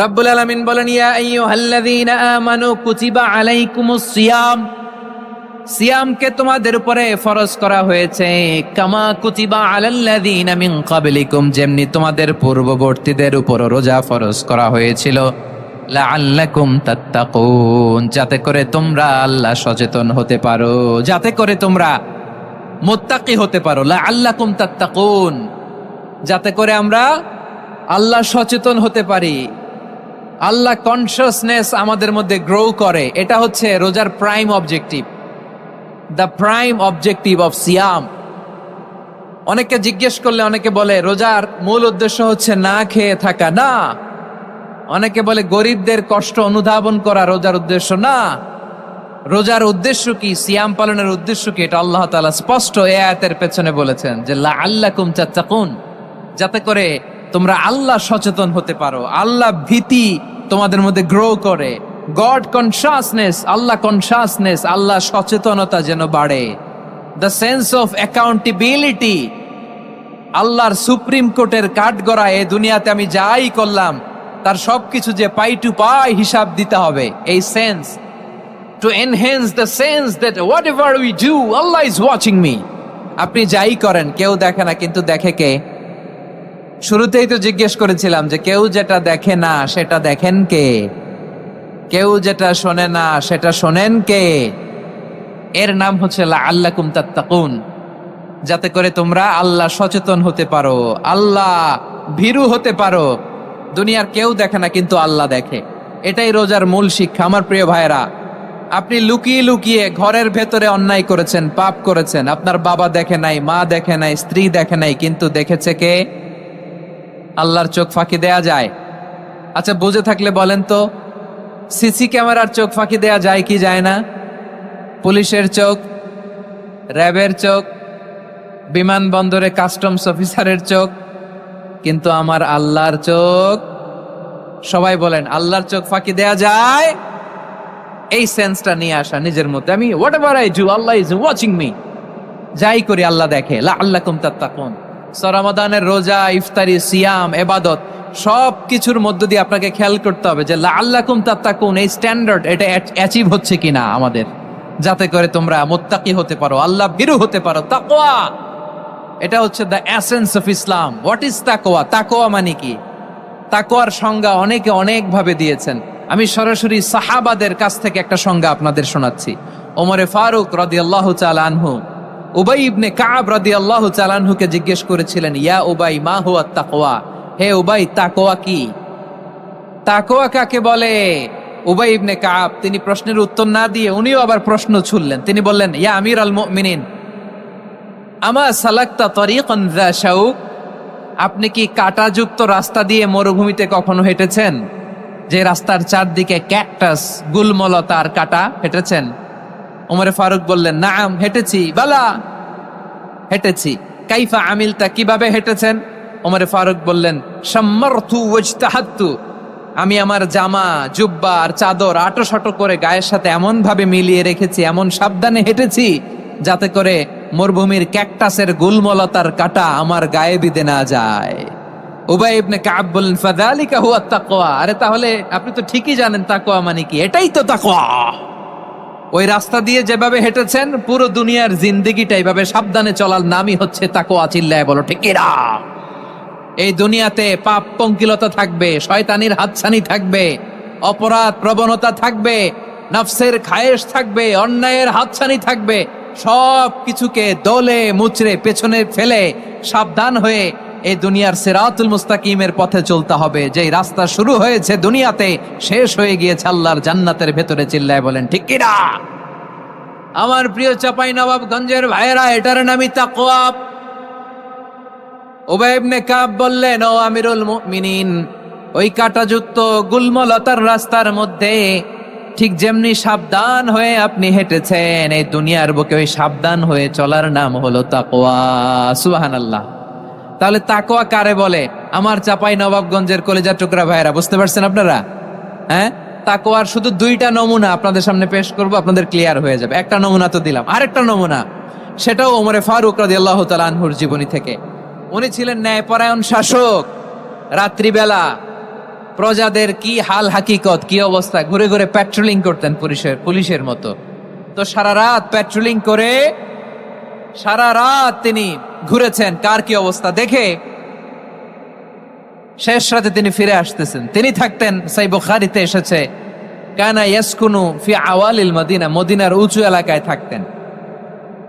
রাব্বুল আলামিন বলেন, ইয়া আইয়ুহাল্লাযীনা আমানু কুতিবা আলাইকুমুস সিয়াম। সিয়ামকে তোমাদের উপরে ফরজ করা হয়েছে, কামা কুতিবা আলাল্লাযীনা মিন ক্বাবলিকুম, যেমনি তোমাদের পূর্ববর্তীদের উপর রোজা ফরজ করা হয়েছিল, লাআল্লাকুম তাত্তাকুন, যাতে করে তোমরা আল্লাহ সচেতন হতে পারো, যাতে করে তোমরা মুত্তাকি হতে পারো। লাআল্লাকুম তাত্তাকুন, যাতে করে আমরা আল্লাহ সচেতন হতে পারি, আল্লাহ কনসিয়াসনেস আমাদের মধ্যে গ্রো করে। এটা হচ্ছে রোজার prime objective, the prime objective of সিয়াম। অনেকে জিজ্ঞেস করলে অনেকে বলে রোজার মূল উদ্দেশ্য হচ্ছে না খেয়ে থাকা। না। অনেকে বলে গরিবদের কষ্ট অনুধাবন করা রোজার উদ্দেশ্য। না। রোজার উদ্দেশ্য কি? সিয়াম পালনের উদ্দেশ্য কি? এটা আল্লাহ তাআলা স্পষ্ট এই আয়াতের পেছনে বলেছেন যে লাআল্লাকুম তাত্তাকুন, যাতে করে তোমরা আল্লাহ সচেতন হতে পারো, আল্লাহ ভীতি তোমাদের মধ্যে গ্রো করে, গড কনসিয়াসনেস, আল্লাহ কনসিয়াসনেস, আল্লাহ সচেতনতা যেন বাড়ে, দ্য সেন্স অফ অ্যাকাউন্টেবিলিটি। আল্লাহর সুপ্রিম কোর্টের কাঠগড়া এ দুনিয়াতে আমি যাই করলাম তার সবকিছু যে পাই টু পাই হিসাব দিতে হবে, এই sense, to enhance the sense that what ever we do Allah is watching me. আপনি যাই করেন কেউ দেখে না, কিন্তু দেখে কে? শুরুতেই তো জিজ্ঞেস করেছিলাম যে কেউ যেটা দেখে না সেটা দেখেন কে? কেউ যেটা শোনে না সেটা শোনেন কে? এর নাম হচ্ছে লাআল্লাকুম তাত্তাকুন, যাতে করে তোমরা আল্লাহ সচেতন হতে পারো, আল্লাহ ভীরু হতে পারো। দুনিয়ার কেউ দেখে না, কিন্তু আল্লাহ দেখে। এটাই রোজার মূল শিক্ষা। আমার প্রিয় ভাইরা, আপনি লুকিয়ে লুকিয়ে ঘরের ভেতরে অন্যায় করেছেন, পাপ করেছেন, আপনার বাবা দেখে নাই, মা দেখে নাই, স্ত্রী দেখে নাই, কিন্তু দেখেছে কে? আল্লাহর চোখ ফাঁকি দেয়া যায়? আচ্ছা, বুঝে থাকলে বলেন তো, সিসি ক্যামেরার চোখ ফাঁকি দেয়া যায় কি যায় না? পুলিশের চোখ, র্যাবের চোখ, বিমানবন্দরে কাস্টমস অফিসারের চোখ, কিন্তু আমার আল্লাহর চোখ? সবাই বলেন, আল্লাহর চোখ ফাঁকি দেয়া যায়? এই সেন্সটা নিয়ে আসা নিজের মধ্যে, আমি what ever I do Allah is watching me, যাই করি আল্লাহ দেখে। লাআল্লাকুম তাত্তাকুন। রমাদানের রোজা, ইফতারি, সিয়াম, ইবাদত সব কিছুর মধ্য দিয়ে আপনাকে খেয়াল করতে হবে যে লাআল্লাকুম তাত্তাকুন এই স্ট্যান্ডার্ড এটা অ্যাচিভ হচ্ছে কিনা আমাদের, যাতে করে তোমরা মুত্তাকি হতে পারো, আল্লাহ ভীরু হতে পারো। তাকওয়া, এটা হচ্ছে the essence of Islam. What is তাকওয়া? তাকওয়া মানে কি? তাকওয়ার সংজ্ঞা অনেকে অনেক ভাবে দিয়েছেন। আমি সরাসরি সাহাবাদের কাছ থেকে একটা সংজ্ঞা আপনাদের শোনাচ্ছি। ওমরে ফারুক রাদিয়াল্লাহু তাআলা আনহু উবাই ইবনে কাব রাদিয়াল্লাহু তাআলা আনহুকে জিজ্ঞেস করেছিলেন, ইয়া উবাই মা হুয়া তাকওয়া? হে উবাই, তাকওয়া কি? তাকওয়া কাকে বলে? উবাই ইবনে কাব তিনি প্রশ্নের উত্তর না দিয়ে উনিও আবার প্রশ্ন ছুড়লেন। তিনি বললেন, ইয়া আমির আল মুমিনিন, আমা সালাকতা তরিকান যা শাউক? আপনি কি কাঁটাযুক্ত রাস্তা দিয়ে মরুভূমিতে কখনো হেঁটেছেন? যে রাস্তার চারদিকে ক্যাকটাস, গুলমলতার কাঁটা, হেঁটেছেন? ওমরে ফারুক বললেন, নাম, হেঁটেছি। বালা, হেঁটেছি। কাইফা আমিলতা, কিভাবে হেঁটেছেন? ওমরে ফারুক বললেন, শাম্মারতু ওয়াজতাহাদতু, আমি আমার জামা, জুব্বা আর চাদর আটো সাটো করে গায়ের সাথে এমন ভাবে মিলিয়ে রেখেছি, এমন সাবধানে হেঁটেছি যাতে করে মরুভূমির ক্যাকটাসের গুলমলতার কাঁটা আমার গায়ে বিঁধে না যায়। উবাই ইবনে কাব বললেন, ফাযালিকা হুয়া তাকওয়া। আরে তাহলে আপনি তো ঠিকই জানেন তাকওয়া মানে কি, এটাই তো তাকওয়া। ওই রাস্তা দিয়ে যেভাবে হেঁটেছেন, পুরো দুনিয়ার জিন্দেগিটা এইভাবে সাবধানে চলার নামই হচ্ছে তাকওয়া। চিল্লায় বলো ঠিক কিনা? এই দুনিয়াতে পাপ পঙ্কিলতা থাকবে, শয়তানির হাতছানি থাকবে, অপরাধ প্রবণতা থাকবে, নফসের খায়েশ থাকবে, অন্যায়ের হাতছানি থাকবে। সব কিছুকে দলে মুচড়ে পেছনে ফেলে সাবধান হয়ে এই দুনিয়ার সিরাতুল মুস্তাকিমের পথে চলতে হবে। যেই রাস্তা শুরু হয়েছে দুনিয়াতে, শেষ হয়ে গিয়েছে আল্লাহর জান্নাতের ভেতরে। চিল্লায় বলেন ঠিক কিনা? আমার প্রিয় চাঁপাইনবাবগঞ্জের ভাইয়েরা, এটার নামই তাকওয়া। উবাই ইবনে কাব বললেন, ও আমিরুল মুমিনিন, ওই কাঁটাযুক্ত গুলমলতার রাস্তার মধ্যে ঠিক যেমনি সাবধান হয়ে আপনি হেঁটেছেন, এই দুনিয়ার বুকে ওই সাবধান হয়ে চলার নাম হলো তাকওয়া। সুবহানাল্লাহ। তাহলে তাকওয়া কারে বলে? আমার চাঁপাইনবাবগঞ্জের কলিজা টুকরা ভাইয়েরা, বুঝতে পারছেন আপনারা? হ্যাঁ, তাকওয়ার শুধু দুইটা নমুনা আপনাদের সামনে পেশ করব, আপনাদের ক্লিয়ার হয়ে যাবে। একটা নমুনা তো দিলাম, আরেকটা নমুনা, সেটাও ওমরে ফারুক রাদিয়াল্লাহু তাআলা আনহুর জীবনী থেকে। উনি ছিলেন ন্যায়পরায়ণ শাসক। রাত্রিবেলা প্রজাদের কি হাল হাকিকত, কি অবস্থা, ঘুরে ঘুরে প্যাট্রোলিং করতেন পুলিশের মতো। তো সারা রাত প্যাট্রোলিং করে সারা রাত তিনি ঘুরেছেন কার কি অবস্থা দেখে। শেষ রাতে তিনি ফিরে আসতেছেন। তিনি থাকতেন, সহিহ বুখারীতে এসেছে, কানা ইয়াসকুনু ফি আওয়ালিল মদিনা, মদিনার উঁচু এলাকায় থাকতেন।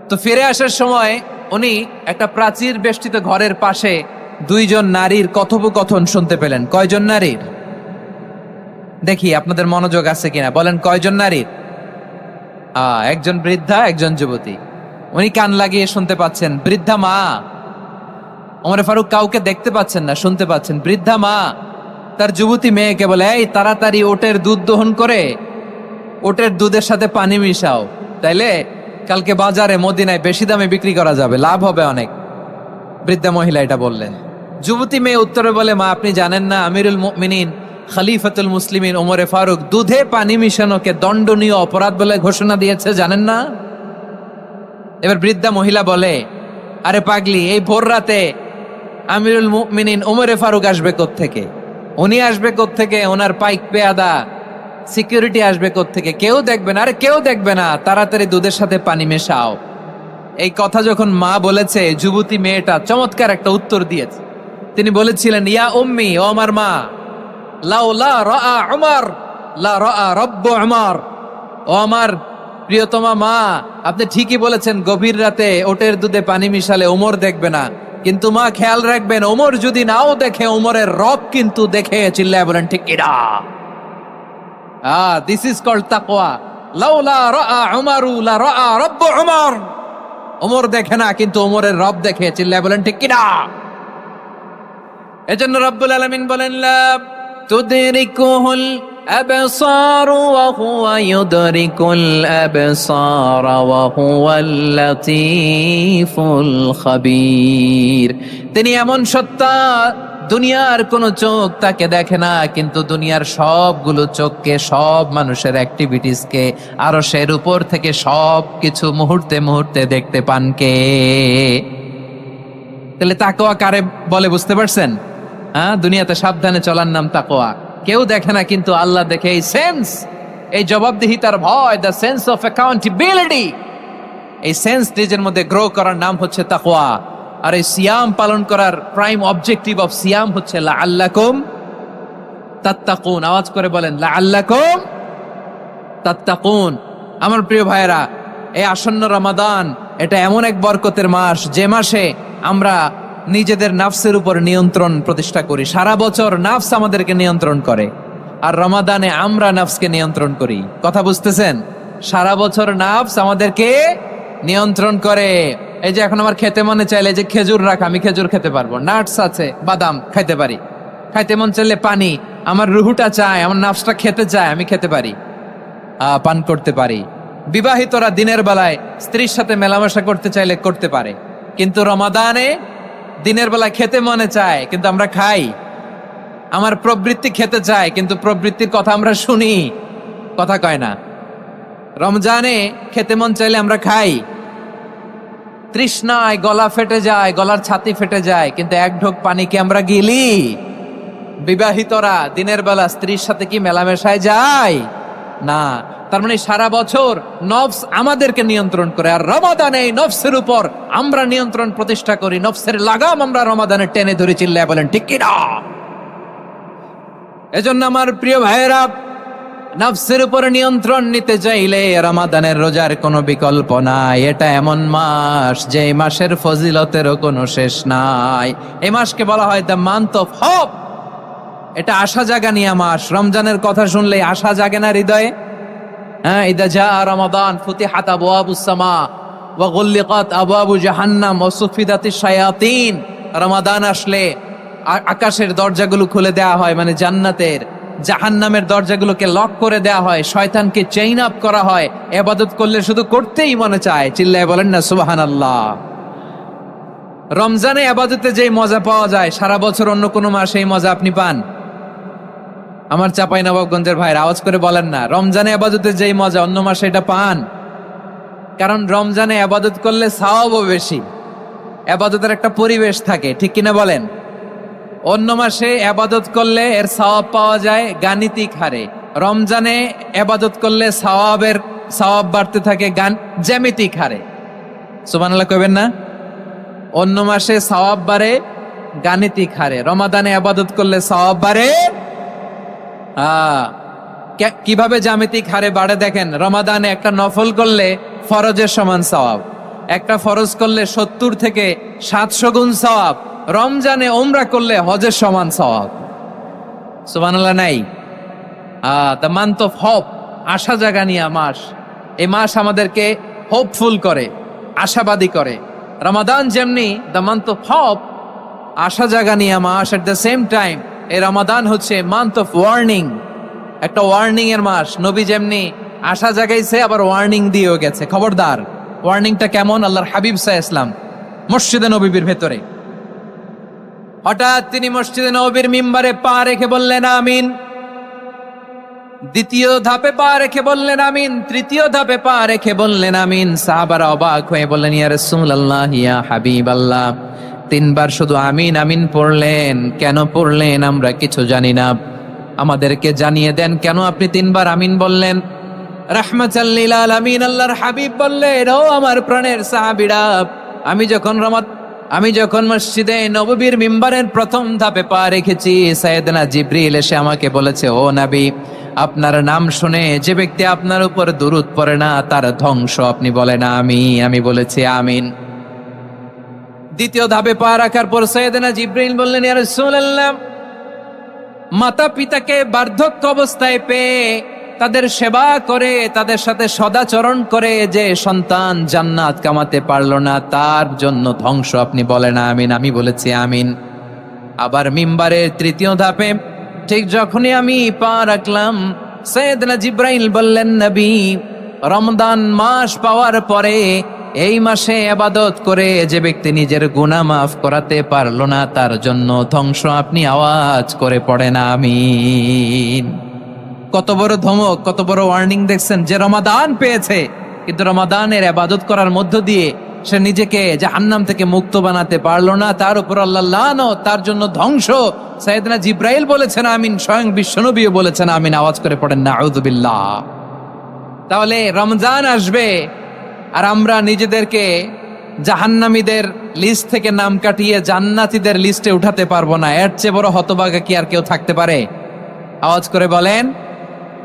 তো ফিরে আসার সময় উনি একটা প্রাচীর বেষ্টিত ঘরের পাশে দুইজন নারীর কথোপকথন শুনতে পেলেন। কয়জন নারীর? দেখি আপনাদের মনোযোগ আছে কিনা, বলেন কয়জন নারীর? একজন বৃদ্ধা, একজন যুবতী। উনি কান লাগিয়ে শুনতে পাচ্ছেন। বৃদ্ধা মা, ওমর ফারুক কাউকে দেখতে পাচ্ছেন না, শুনতে পাচ্ছেন। বৃদ্ধা মা তার যুবতী মেয়েকে বলে, এই তাড়াতাড়ি ওটের দুধ দহন করে ওটের দুধের সাথে পানি মিশাও, তাইলে কালকে বাজারে মদিনায় বেশি দামে বিক্রি করা যাবে, লাভ হবে অনেক। বৃদ্ধা মহিলা এটা বললেন। যুবতী মেয়ে উত্তরে বলে, মা আপনি জানেন না আমিরুল মুমিনিন খলিফাতুল মুসলিমিন ওমরে ফারুক দুধে পানি মিশানোকে দণ্ডনীয় অপরাধ বলে ঘোষণা দিয়েছে, জানেন না? এবার বৃদ্ধা মহিলা বলে, আরে পাগলি, এই ভোর রাতে আমিরুল মুমিনিন ওমরে ফারুক আসবে কোত্থেকে? উনি আসবে কোত্থেকে? ওনার পাইক পেয়াদা সিকিউরিটি আসবে কোত্থেকে? কেউ দেখবে না। আরে কেউ দেখবে না, তাড়াতাড়ি দুধের সাথে পানি মেশাও। এই কথা যখন মা বলেছে, যুবতী মেয়েটা চমৎকার একটা উত্তর দিয়েছে। তিনি বলেছিলেন, ইয়া উম্মি, ও আমার মা, লাউলা রাআ উমর লা রাআ রব্ব উমর। ও আমার প্রিয়তমা মা, আপনি ঠিকই বলেছেন, গভীর রাতে ওটের দুধে পানি মিশালে ওমর দেখবে না, কিন্তু মা খেয়াল রাখবেন, ওমর যদি নাও দেখে, ওমরের রব কিন্তু দেখে। চিল্লায় বলেন ঠিক কিনা? দিস ইজ কল্ড তাকওয়া। লাউলা রাআ উমরু লা রাআ রব্ব উমর। ওমর দেখে না, কিন্তু ওমরের রব দেখে। চিল্লায় বলেন ঠিক কিনা? এজন্য রব্বুল আলামিন বলেন, লা তুদরিকুহুল আবসার ওয়া হুয়া ইউদরিকুল আবসার ওয়া হুয়াল লাতীফুল খাবীর। তিনি এমন সত্তা, দুনিয়ার কোন চোখ তাকে দেখে না, কিন্তু দুনিয়ার সবগুলো চোখকে, সব মানুষের অ্যাক্টিভিটিসকে আরশের উপর থেকে সব কিছু মুহূর্তে মুহূর্তে দেখতে পান কে? তাহলে তাকওয়া কারে বলে বুঝতে পারছেন? দুনিয়াতে সাবধানে চলার নাম তাকওয়া। কেউ দেখে না, কিন্তু আল্লাহ দেখে। এই সেন্স, এই জবাবদিহিতার ভয়, দ্য সেন্স অফ অ্যাকাউন্টেবিলিটি, এই সেন্স নিজের মধ্যে গ্রো করার নাম হচ্ছে তাকওয়া। আর এই সিয়াম পালন করার প্রাইম অবজেক্টিভ অফ সিয়াম হচ্ছে লাআল্লাকুম তাত্তাকুন। আওয়াজ করে বলেন, লাআল্লাকুম তাত্তাকুন। আমার প্রিয় ভাইয়েরা, এই আসন্ন রমাদান, এটা এমন এক বরকতের মাস, যে মাসে আমরা নিজেদের নাফসের উপর নিয়ন্ত্রণ প্রতিষ্ঠা করি। সারা বছর নাফস আমাদেরকে নিয়ন্ত্রণ করে, আর রমাদানে আমরা নাফসকে নিয়ন্ত্রণ করি। কথা বুঝতেছেন? সারা বছর নাফস আমাদেরকে নিয়ন্ত্রণ করে। এই যে এখন আমার খেতে মনে চাইলে যে খেজুর রাখ, আমি খেজুর খেতে পারবো, নাটস আছে, বাদাম খাইতে পারি। খাইতে মন চাইলে পানি, আমার রুহুটা চায়, আমার নাফসটা খেতে চায়, আমি খেতে পারি, পান করতে পারি। বিবাহিতরা দিনের বেলায় স্ত্রীর সাথে মেলামেশা করতে চাইলে করতে পারে, কিন্তু রমাদানে দিনের বেলায় খেতে মনে চায়, কিন্তু আমরা খাই। আমার প্রবৃত্তি খেতে চায়, কিন্তু প্রবৃত্তির কথা আমরা শুনি, কথা কয় না। রমজানে খেতে মন চাইলে আমরা খাই, তৃষ্ণায় গলা ফেটে যায়, গলার ছাতি ফেটে যায়, কিন্তু এক ঢোক পানি কি আমরা গিলি? বিবাহিতরা দিনের বেলা স্ত্রীর সাথে কি মেলামেশায় যায় না? তার মানে সারা বছর নফস আমাদেরকে নিয়ন্ত্রণ করে, আর রমাদানে এই নফসের উপর আমরা নিয়ন্ত্রণ প্রতিষ্ঠা করি। নফসের লাগাম আমরা রমাদানে টেনে ধরে, চিল্লায় বলেন ঠিক কি না? এজন্য আমার প্রিয় ভাইয়েরা, নফসের উপরে নিয়ন্ত্রণ নিতে চাইলে রমাদানের রোজার কোনো বিকল্প নাই। এটা এমন মাস যে মাসের ফজিলতেরও কোনো শেষ নাই। এই মাসকে বলা হয় দ্য মান্থ অফ হোপ। এটা আশা জাগানিয়া মাস। রমজানের কথা শুনলেই আশা জাগে না হৃদয়ে? হ্যাঁ, ইদা জা রমাদান ফুতিহাত আবওয়াবুস সামা ওয়া গুল্লিকাত আবওয়াবু জাহান্নাম ওয়া সুফিদাতিশ শায়াতিন। রমাদান আসলে আকাশের দরজাগুলো খুলে দেওয়া হয়, মানে জান্নাতের। জাহান্নামের দরজাগুলোকে লক করে দেওয়া হয়, শয়তানকে চেইন আপ করা হয়। ইবাদত করলে শুধু করতেই মনে চায়, চিল্লায় বলেন না সুবহানাল্লাহ। রমজানে ইবাদতে যেই মজা পাওয়া যায়, সারা বছর অন্য কোনো মাসে এই মজা আপনি পান? আমার চাঁপাইনবাবগঞ্জের ভাইরা আওয়াজ করে বলেন না, রমজানে ইবাদতে যেই মজা অন্য মাসে এটা পান? কারণ রমজানে ইবাদত করলে সওয়াবও বেশি, ইবাদতের একটা পরিবেশ থাকে, ঠিক কিনা বলেন? অন্য মাসে ইবাদত করলে এর সওয়াব পাওয়া যায় গাণিতিক হারে, রমজানে ইবাদত করলে সওয়াব বাড়তে থাকে জ্যামিতিক হারে। সুবহানাল্লাহ কইবেন না? অন্য মাসে সওয়াব বাড়ে গাণিতিক হারে, রমাদানে ইবাদত করলে সওয়াব বাড়ে কিভাবে জ্যামিতিক হারে বাড়ে দেখেন। রমাদানে একটা নফল করলে ফরজের সমান সওয়াব, একটা ফরজ করলে 70 থেকে 700 গুণ সওয়াব, রমজানে উমরা করলে হজের সমান সওয়াব। সুবহানাল্লাহ নাই? দ্য মান্থ অফ হোপ, আশা জাগানিয়া মাস। এই মাস আমাদেরকে হোপফুল করে, আশাবাদী করে। রমাদান যেমনি দ্য মান্থ অফ হোপ, আশা জাগানিয়া মাস, এট দ্য সেম টাইম এই রমাদান হচ্ছে মান্থ অফ ওয়ার্নিং, একটা ওয়ার্নিং এর মাস। নবী যেমনি আশা জাগাইছে, আবার ওয়ার্নিং দিয়েও গেছে, খবরদার। ওয়ার্নিংটা কেমন? আল্লাহর হাবিব সাল্লাল্লাহু আলাইহি ওয়াসাল্লাম মসজিদে নববীর ভেতরে হঠাৎ তিনি মসজিদে নববীর মিম্বারে পা রেখে বললেন আমিন। দ্বিতীয় ধাপে পা রেখে বললেন আমিন, তৃতীয় ধাপে পা রেখে বললেন আমিন। সাহাবারা অবাক হয়ে বললেন ইয়া রাসূলুল্লাহ, ইয়া হাবিবাল্লাহ, 3 বার শুধু আমিন আমিন পড়লেন, কেন পড়লেন আমরা কিছু জানি না, আমাদেরকে জানিয়ে দেন কেন আপনি 3 বার আমিন বললেন। রাহমাতাল লিল আলামিন আল্লাহর হাবিব বললেন, ও আমার প্রাণের সাহাবীরা, আমি যখন মসজিদে নববীর মিম্বারের প্রথম ধাপে পা রেখেছি, সাইয়েদনা জিবরিল এসে আমাকে বলেছে, ও নবী, আপনার নাম শুনে যে ব্যক্তি আপনার উপর দুরূদ পড়ে না তার ধ্বংস আপনি বলেন আমি বলেছি আমিন। দ্বিতীয় ধাপে পা রাখার পর সাইয়েদনা জিবরিল বললেন, ইয়া রাসূলুল্লাহ, মাতা পিতাকে বার্ধক্য অবস্থায় পেয়ে তাদের সেবা করে, তাদের সাথে সদাচরণ করে যে সন্তান জান্নাত কামাতে পারলো না, তার জন্য ধ্বংস আপনি বলেন আমিন। আমি বলেছি আমিন। আবার মিম্বারের তৃতীয় ধাপে ঠিক যখনই আমি পা রাখলাম, সাইয়েদনা জিবরাইল বললেন, নবী, রমজান মাস পাওয়ার পরে এই মাসে ইবাদত করে যে ব্যক্তি নিজের গুনাহ মাফ করাতে পারলো না, তার জন্য ধ্বংস আপনি আওয়াজ করে পড়েন আমিন। কত বড় ধমক, কত বড় ওয়ার্নিং দেখছেন। যে রমাদান পেয়েছে, কিন্তু রমাদানের ইবাদত করার মধ্য দিয়ে সে নিজেকে জাহান্নাম থেকে মুক্ত বানাতে পারলো না, তার উপর আল্লাহ লানত, তার জন্য ধ্বংস। সাইয়েদনা জিবরাইল বলেছেন আমিন, স্বয়ং বিশ্বনবীও বলেছেন আমিন। আওয়াজ করে পড়েন নাউযুবিল্লাহ। তাহলে রমজান আসবে আর আমরা নিজেদেরকে জাহান্নামীদের লিস্ট থেকে নাম কাটিয়ে জান্নাতীদের লিস্টে উঠাতে পারবো না। এর চেয়ে বড় হতভাগা কি আর কেউ থাকতে পারে? আওয়াজ করে বলেন।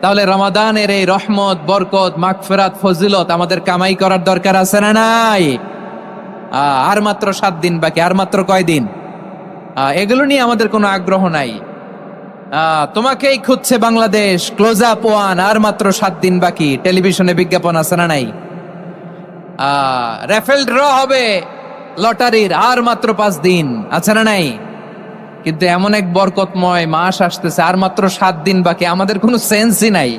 তাহলে রমাদানের এই রহমত, বরকত, মাগফিরাত, ফজিলত আমাদের কামাই করার দরকার আছে না নাই? আর মাত্র 7 দিন বাকি, আর মাত্র কয় দিন? এগুলো নিয়ে আমাদের কোনো আগ্রহ নাই। তোমাকেই খুঁজছে বাংলাদেশ, ক্লোজ আপ ওয়ান, আর মাত্র 7 দিন বাকি। টেলিভিশনে বিজ্ঞাপন আছে না নাই? রেফেল ড্র হবে লটারির, আর মাত্র 5 দিন, আছে না নাই? কিন্তু এমন এক বরকতময় মাস আসতেছে, আর মাত্র 7 দিন বাকি। আমাদের কোনো সেন্সই নাই,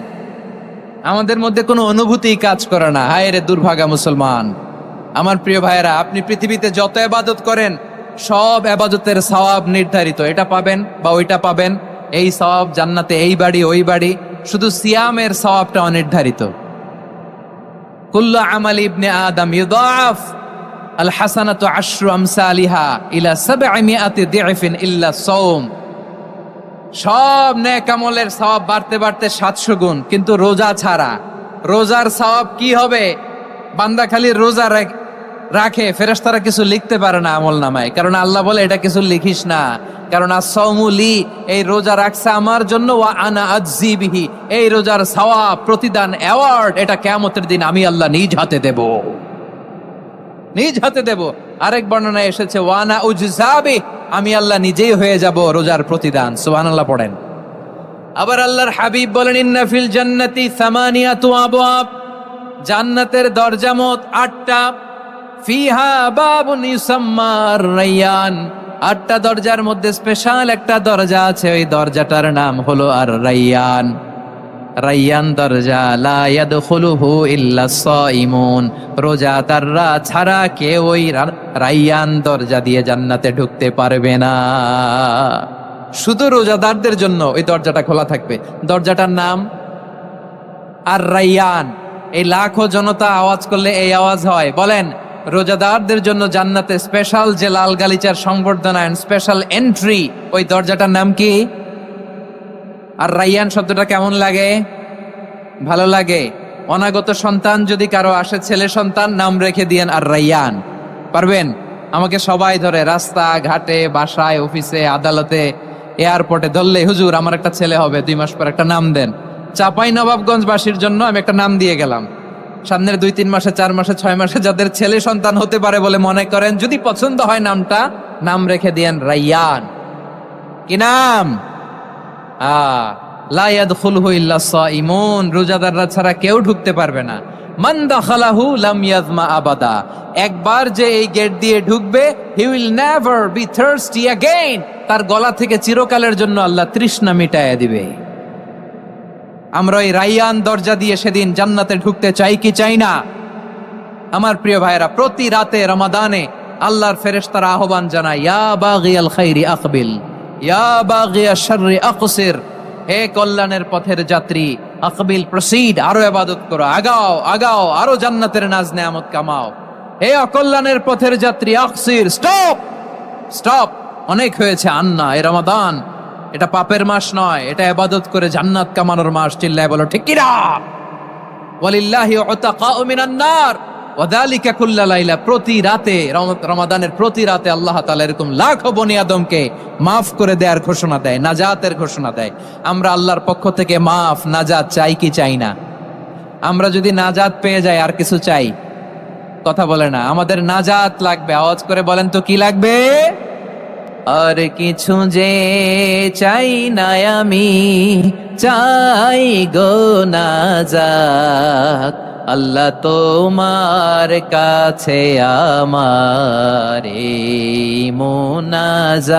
আমাদের মধ্যে কোনো অনুভূতি কাজ করে না। হায় রে দুর্ভাগা মুসলমান। আমার প্রিয় ভাইয়েরা, আপনি পৃথিবীতে যত ইবাদত করেন সব ইবাদতের সওয়াব নির্ধারিত। এটা পাবেন বা ওইটা পাবেন, এই সওয়াব জান্নাতে, এই বাড়ি ওই বাড়ি। শুধু সিয়ামের সওয়াবটা অনির্ধারিত। কুল্লু আমাল ইবনে আদম ইউদাফ, আল হাসানাতু আশরু আমসালিহা ইলা 700 দি'ফিন ইল্লা সাওম। সব নেক আমলের সওয়াব বাড়তে বাড়তে 700 গুণ, কিন্তু রোজা ছাড়া। রোজার সওয়াব কি হবে? বান্দা খালি রোজা রাখে, ফেরেশতারা কিছু লিখতে পারে না আমল নামায়, কারণ আল্লাহ বলে এটা কিছু লিখিস না, কারণ as-সাওমু লি, এই রোজা রাখছে আমার জন্য, ওয়া আনা আজজি বিহি, এই রোজার সওয়াব, প্রতিদান, অ্যাওয়ার্ড এটা কিয়ামতের দিন আমি আল্লাহ নিজ হাতে দেব, নিজ হাতে দেব। আরেক বর্ণনায় এসেছে ওয়া আনা উজজা বিহি, আমি আল্লাহ নিজেই হয়ে যাব রোজার প্রতিদান। সুবহানাল্লাহ পড়েন। আবার আল্লাহর হাবিব বলেন ইন্না ফিল জান্নাতি সামানিয়াতু আবওয়াব, জান্নাতের দরজা মোট 8টা। ফিহা বাবুন ইউসাম্মা আর-রায়্যান, 8টা দরজার মধ্যে স্পেশাল একটা দরজা আছে, ওই দরজাটার নাম হলো আর-রায়্যান। রায়্যান দরজা, লা ইয়াদখুলুহু ইল্লা সাইমুন, রোজাদাররা ছাড়া কেউ ওই রায়্যান দরজা দিয়ে জান্নাতে ঢুকতে পারবে না। শুধু রোজাদারদের জন্য ওই দরজাটা খোলা থাকবে। দরজাটার নাম আর-রায়্যান। এই লাখো জনতা আওয়াজ করলে এই আওয়াজ হয়, বলেন রোজাদারদের জন্য জান্নাতে স্পেশাল যে লাল গালিচার সংবর্ধনা এন্ড স্পেশাল এন্ট্রি, ওই দরজাটার নাম কি? আর-রায়্যান শব্দটা কেমন লাগে? ভালো লাগে। অনাগত সন্তান যদি কারো আসে, ছেলে সন্তান, নাম রেখে দিয়েন আর-রায়্যান। পারবেন? আমাকে সবাই ধরে রাস্তা ঘাটে, বাসায়, অফিসে, আদালতে, এয়ারপোর্টে ধরলে, হুজুর আমার একটা ছেলে হবে 2 মাস পর, একটা নাম দেন। চাঁপাইনবাবগঞ্জবাসীর জন্য আমি একটা নাম দিয়ে গেলাম। সামনের 2-3 মাসে, 4 মাসে, 6 মাসে যাদের ছেলে সন্তান হতে পারে বলে মনে করেন, যদি পছন্দ হয় নামটা, নাম রেখে দিয়েন রায়্যান। কি নাম? লা ইয়াদখুলুহু ইল্লা সাইমুন, রোজাদাররা ছাড়া কেউ ঢুকতে পারবে না। মান দাখালাহু লাম ইয়াজমা আবাদা, একবার যে এই গেট দিয়ে ঢুকবে, he will never be thirsty again, তার গলা থেকে চিরকালের জন্য আল্লাহ তৃষ্ণা মিটায়া দিবে। আমরা এই রায়্যান দরজা দিয়ে সেদিন জান্নাতে ঢুকতে চাই কি চাই না? আমার প্রিয় ভাইরা, প্রতি রাতে রমাদানে আল্লাহর ফেরেশতারা আহ্বান জানায়, ইয়া বাগিয়াল খাইরি আকবিল, ইয়া বাগিয়াশ শাররি আকসির, হে কল্যাণের পথের যাত্রী, আকবিল প্রসিড, আরো ইবাদত করো, আগাও আগাও, আরো জান্নাতের নাজ নেয়ামত কামাও। হে অকল্যাণের পথের যাত্রী, আকসির, স্টপ স্টপ, অনেক হয়েছে, আন্না। এই রমাদান এটা পাপের মাস নয়, এটা ইবাদত করে জান্নাত কামানোর মাস। চিল্লায় বলো ঠিক কি না? ওয়ালিল্লাহি উতাকাউ মিনান নার ওয়া যালিকা কুল্লা লাইলা, প্রতি রাতে, রমাদানের প্রতি রাতে আল্লাহ তাআলা এরকম লাখো বনি আদমকে মাফ করে দেওয়ার ঘোষণা দেয়, নাজাতের ঘোষণা দেয়। আমরা আল্লাহর পক্ষ থেকে মাফ, নাজাত চাই কি চাই না? আমরা যদি নাজাত পেয়ে যাই আর কিছু চাই? কথা বলে না। আমাদের নাজাত লাগবে। আওয়াজ করে বলেন তো কি লাগবে? আর কিছু যে চাই না আমি, চাই গো নাজাত, আল্লাহ তোমার কাছে আমার এই মোনাজাত।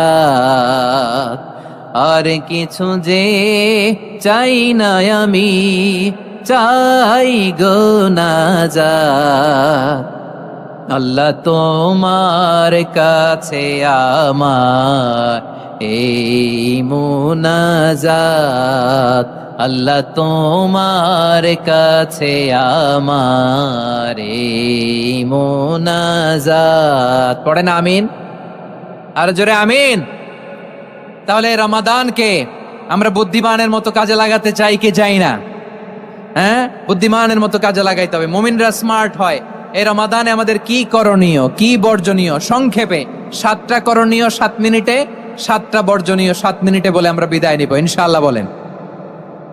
আর কিছু যে চাই না আমি, চাই গো নাজাত, আল্লাহ তোমার কাছে আমার এই মোনাজাত, আল্লাহ তোমার কাছে আমার এই মোনাজাত। পড়েন আমিন, আর জোরে আমিন। তাহলে রমাদানকে আমরা বুদ্ধিমানের মতো কাজে লাগাতে চাই কি চাই না? হ্যাঁ, বুদ্ধিমানের মতো কাজে লাগাইতে হবে। মুমিনরা স্মার্ট হয়। এই রমাদানে আমাদের কি করণীয়, কি বর্জনীয়? সংক্ষেপে 7টা করণীয় 7 মিনিটে, 7টা বর্জনীয় 7 মিনিটে বলে আমরা বিদায় নিব ইনশাআল্লাহ। বলেন,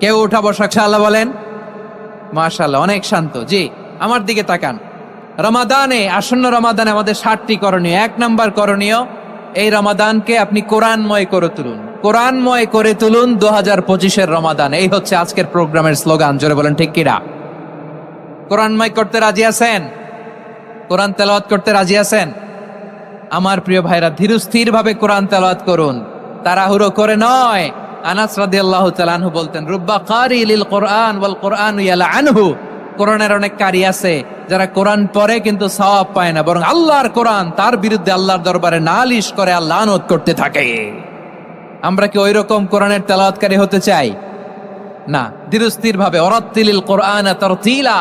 কেউ উঠা বসা ইনশাআল্লাহ বলেন। মাশাআল্লাহ, অনেক শান্ত। জি, আমার দিকে তাকান। রমাদানে, আসন্ন রমাদানে আমাদের 7টি করণীয়। 1 নাম্বার করণীয়, এই রমাদানকে আপনি কোরআনময় করে তুলুন। কোরআনময় করে তুলুন 2025-এর রমাদান। এই হচ্ছে আজকের প্রোগ্রামের স্লোগান। জোরে বলেন ঠিক কিনা? কোরআনময় করতে রাজি আছেন? কোরআন তেলাওয়াত করতে রাজি আছেন? আমার প্রিয় ভাইরা, ধীরস্থির ভাবে কোরআন তেলাওয়াত করুন, তাড়াহুড়ো করে নয়। আনাস রাদিয়াল্লাহু তাআলা আনহু বলতেন, রুব্বা কারি লিল কোরআন ওয়াল কোরআন ইয়ালআনহু, কোরআনের অনেক কারি আছে যারা কোরআন পড়ে কিন্তু সওয়াব পায় না, বরং আল্লাহর কোরআন তার বিরুদ্ধে আল্লাহর দরবারে নালিশ করে আর লানত করতে থাকে। আমরা কি ওই রকম কোরআনের তেলাওয়াতকারী হতে চাই? না। ধীরস্থির ভাবে, ওয়ারাত্তিলিল কোরআন তারতিলা,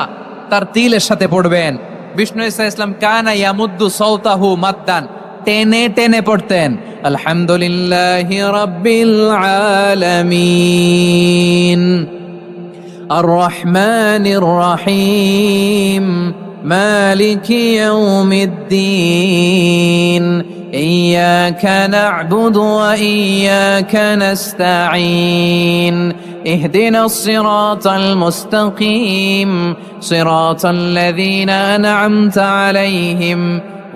তার তিলের সাথে পড়বেন। বিষ্ণু ইসা ইসলাম কানা ইয়ামুদ্দু সাওতাহু মাদ্দান, টেনে টেনে পড়তেন। আলহামদুলিল্লাহি রাব্বিল আলামিন আর রহমানির রহিম মালিকি ইয়াউমিদ্দিন ইয়্যাকা না'বুদু ওয়া ইয়্যাকা নাস্তাঈন ইহদিনাস সিরাতাল মুস্তাকিম সিরাতাল লাযীনা আন'আমতা আলাইহিম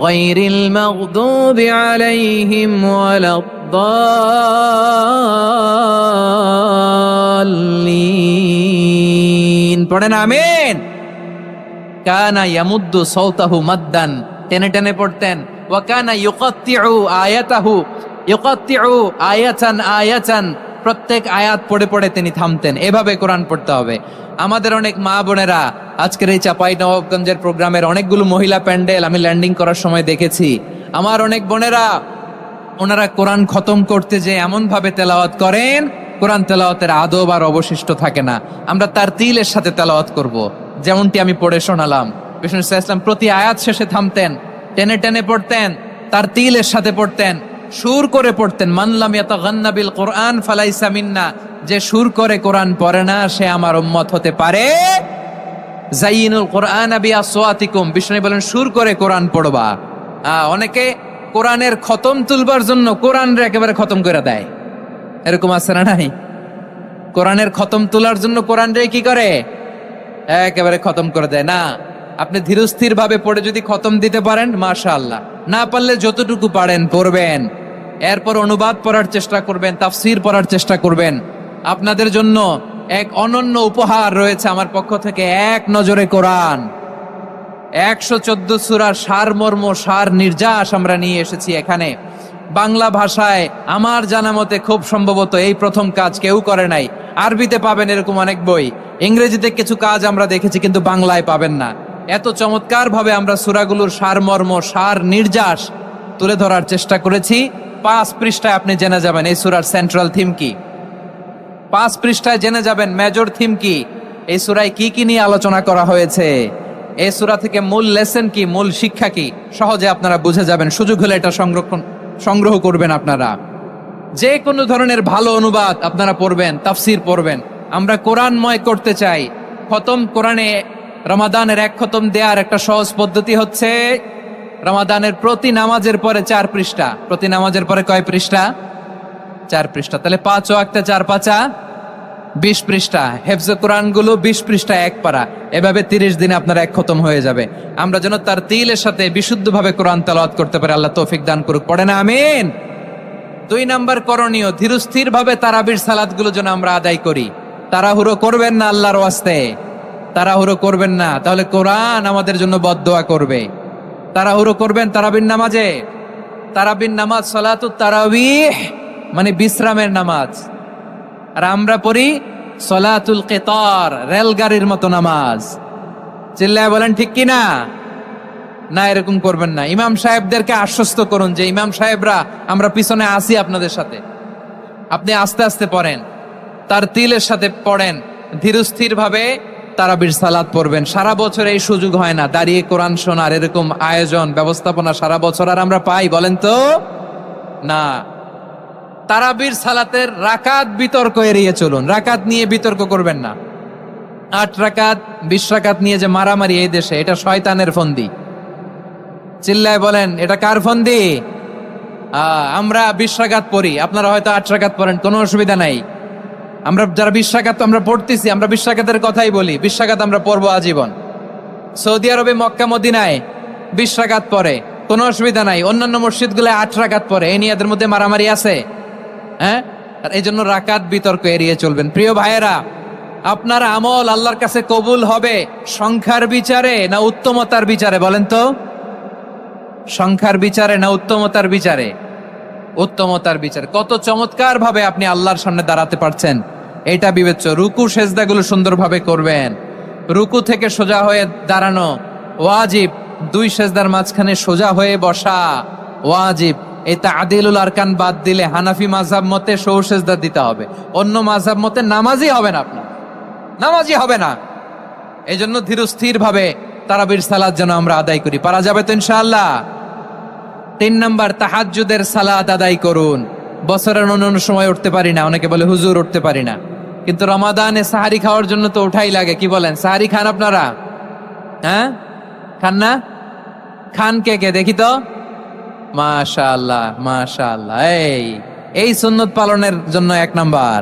গায়রিল মাগদুবি আলাইহিম ওয়ালাদ-দাল্লিন। পড়েন আমিন। কানা ইয়ামুদ্দু সাওতাহু মাদ্দান, টেনে টেনে পড়তেন। ওয়া কানা ইউকাত্তিউ আয়াতাহু, ইউকাত্তিউ আয়াতান আয়াতান, প্রত্যেক আয়াত পড়ে পড়ে তিনি থামতেন। এভাবে কোরআন পড়তে হবে। আমাদের অনেক মা বোনেরা আজকের এই চাঁপাইনবাবগঞ্জের প্রোগ্রামের অনেকগুলো মহিলা প্যান্ডেল আমি ল্যান্ডিং করার সময় দেখেছি। আমার অনেক বোনেরা ওনারা কোরআন খতম করতে যে এমন ভাবে তেলাওয়াত করেন, কোরআন তেলাওয়াতের আদব আর অবশিষ্ট থাকে না। আমরা তারতিলের সাথে তেলাওয়াত করব, যেমনটি আমি পড়ে শোনালাম। বিষ্ণু ইসলাম প্রতি আয়াত শেষে থামতেন, টেনে টেনে পড়তেন, তারতিলের সাথে পড়তেন, সুর করে পড়তেন। মান লাম ইয়াতাগান্না বিল কোরআন ফালাইসা মিন্না, যে সুর করে কোরআন পড়ে না সে আমার উম্মত হতে পারে। যায়িনুল কোরআন বিআসওয়াতিকুম, বিষ্ণু বলেন সুর করে কোরআন পড়বা। অনেকে কোরআনের খতম তুলবার জন্য কোরআনরে একেবারে খতম করে দেয়, এরকম আছে না নাই? কোরআনের খতম তোলার জন্য কোরআনরে কি করে? একেবারে খতম করে দেয়। না, আপনি ধীরস্থির ভাবে পড়ে যদি খতম দিতে পারেন মাশাআল্লাহ, না পারলে যতটুকু পারেন পড়বেন, এরপর অনুবাদ পড়ার চেষ্টা করবেন, তাফসীর পড়ার চেষ্টা করবেন। আপনাদের জন্য এক অনন্য উপহার রয়েছে আমার পক্ষ থেকে, এক নজরে কোরআন। 114 সূরার সারমর্ম, সার নির্যাস আমরা নিয়ে এসেছি এখানে বাংলা ভাষায়। আমার জানা মতে খুব সম্ভবত এই প্রথম কাজ, কেউ করে নাই। আরবিতে পাবেন এরকম অনেক বই, ইংরেজিতে কিছু কাজ আমরা দেখেছি, কিন্তু বাংলায় পাবেন না। এত চমৎকার ভাবে আমরা সূরাগুলোর সারমর্ম, সার নির্যাস তুলে ধরার চেষ্টা করেছি। 5 পৃষ্ঠায় আপনি জেনে যাবেন এই সূরার সেন্ট্রাল থিম কি। 5 পৃষ্ঠায় জেনে যাবেন মেজর থিম কি, এই সূরায় কি কি নিয়ে আলোচনা করা হয়েছে, এই সূরা থেকে মূল লেসন কি, মূল শিক্ষা কি, সহজে আপনারা বুঝে যাবেন। সুযোগ হলে এটা সংগ্রহ করবেন। আপনারা যে কোনো ধরনের ভালো অনুবাদ আপনারা পড়বেন, তাফসীর পড়বেন। আমরা কোরআনময় করতে চাই। খতম কোরআনে রমাদানের 1 খতম দেওয়ার একটা সহজ পদ্ধতি হচ্ছে রমাদানের প্রতি নামাজের পরে 4 পৃষ্ঠা। প্রতি নামাজের পরে কয় পৃষ্ঠা? 4 পৃষ্ঠা। তাহলে 5 ওয়াক্তে 4 পাঁচা 20 পৃষ্ঠা। হেফজ কোরআন গুলো 20 পৃষ্ঠা 1 পারা, এভাবে 30 দিনে আপনার 1 খতম হয়ে যাবে। আমরা যেন তারতিলের সাথে বিশুদ্ধভাবে কোরআন তেলাওয়াত করতে পারি, আল্লাহ তৌফিক দান করুক। পড়েন আমিন। 2 নাম্বার করণীয়, ধীরস্থির ভাবে তারাবির সালাত গুলো যেন আমরা আদায় করি। তাড়াহুড়ো করবেন না, আল্লাহর ওয়াস্তে তাড়াহুড়ো করবেন না, তাহলে কোরআন আমাদের জন্য বদদোয়া করবে। তাড়াহুড়ো করবেন তারাবির নামাজে। তারাবির নামাজ সালাতুত তারাবিহ মানে বিশ্রামের নামাজ, আর আমরা পড়ি সালাতুল কিতার, রেলগাড়ির মতো নামাজ। চিল্লায় বলেন ঠিক কি না? না, এরকম করবেন না। ইমাম সাহেবদেরকে আশ্বস্ত করুন যে ইমাম সাহেবরা আমরা পিছনে আসি আপনাদের সাথে, আপনি আস্তে আস্তে পড়েন, তারতিলের সাথে পড়েন, ধীরস্থির ভাবে তারাবির সালাত পড়বেন। সারা বছর এই সুযোগ হয় না দাঁড়িয়ে কোরআন শোনার, এরকম আয়োজন ব্যবস্থাপনা সারা বছর আর আমরা পাই বলেন তো? না। তারাবির সালাতের রাকাত বিতর্ক এড়িয়ে চলুন, রাকাত নিয়ে বিতর্ক করবেন না। 8 রাকাত 20 রাকাত নিয়ে যে মারামারি এই দেশে, এটা শয়তানের ফন্দি। চিল্লায় বলেন এটা কার ফন্দি? আমরা 20 রাকাত পড়ি, আপনারা হয়তো 8 রাকাত পড়েন, কোনো অসুবিধা নাই। আমরা যারা 20 রাকাত আমরা পড়তেছি, আমরা 20 রাকাতের কথাই বলি, 20 রাকাত আমরা পড়বো আজীবন। সৌদি আরবে মক্কা মদিনায় 20 রাকাত পড়ে, কোনো অসুবিধা নাই। অন্যান্য মসজিদগুলোয় 8 রাকাত পড়ে, এই নিয়ে এদের মধ্যে মারামারি আছে? হ্যাঁ, আর এই জন্য রাকাত বিতর্ক এড়িয়ে চলবেন। প্রিয় ভাইয়েরা, আপনার আমল আল্লাহর কাছে কবুল হবে সংখ্যার বিচারে না উত্তমতার বিচারে? বলেন তো, সংখ্যার বিচারে না উত্তমতার বিচারে? উত্তমতার বিচারে। কত চমৎকার ভাবে আপনি আল্লাহর সামনে দাঁড়াতে পারছেন এটা বিবেচ্য। রুকু সেজদাগুলো সুন্দরভাবে করবেন। রুকু থেকে সোজা হয়ে দাঁড়ানো ওয়াজিব, 2 সেজদার মাঝখানে সোজা হয়ে বসা ওয়াজিব। এই তা'দিলুল আরকান বাদ দিলে হানাফি মাযহাব মতে সৌ সেজদা দিতে হবে, অন্য মাযহাব মতে নামাজই হবে না, আপনার নামাজই হবে না। এই জন্য ধীরস্থির ভাবে তারাবির সালাত যেন আমরা আদায় করি। পারা যাবে তো ইনশাআল্লাহ? 3 নাম্বার, তাহাজ্জুদের সালাত আদায় করুন। বছরের অন্য সময় উঠতে পারি না, অনেকে বলে হুজুর উঠতে পারি না, কিন্তু রমাদানে সাহারি খাওয়ার জন্য তো উঠাই লাগে। কি বলেন, সাহারি খান আপনারা? হ্যাঁ, খান না? খান কে কে দেখি তো? মাশাআল্লাহ মাশাআল্লাহ, এই সুন্নত পালনের জন্য 1 নাম্বার।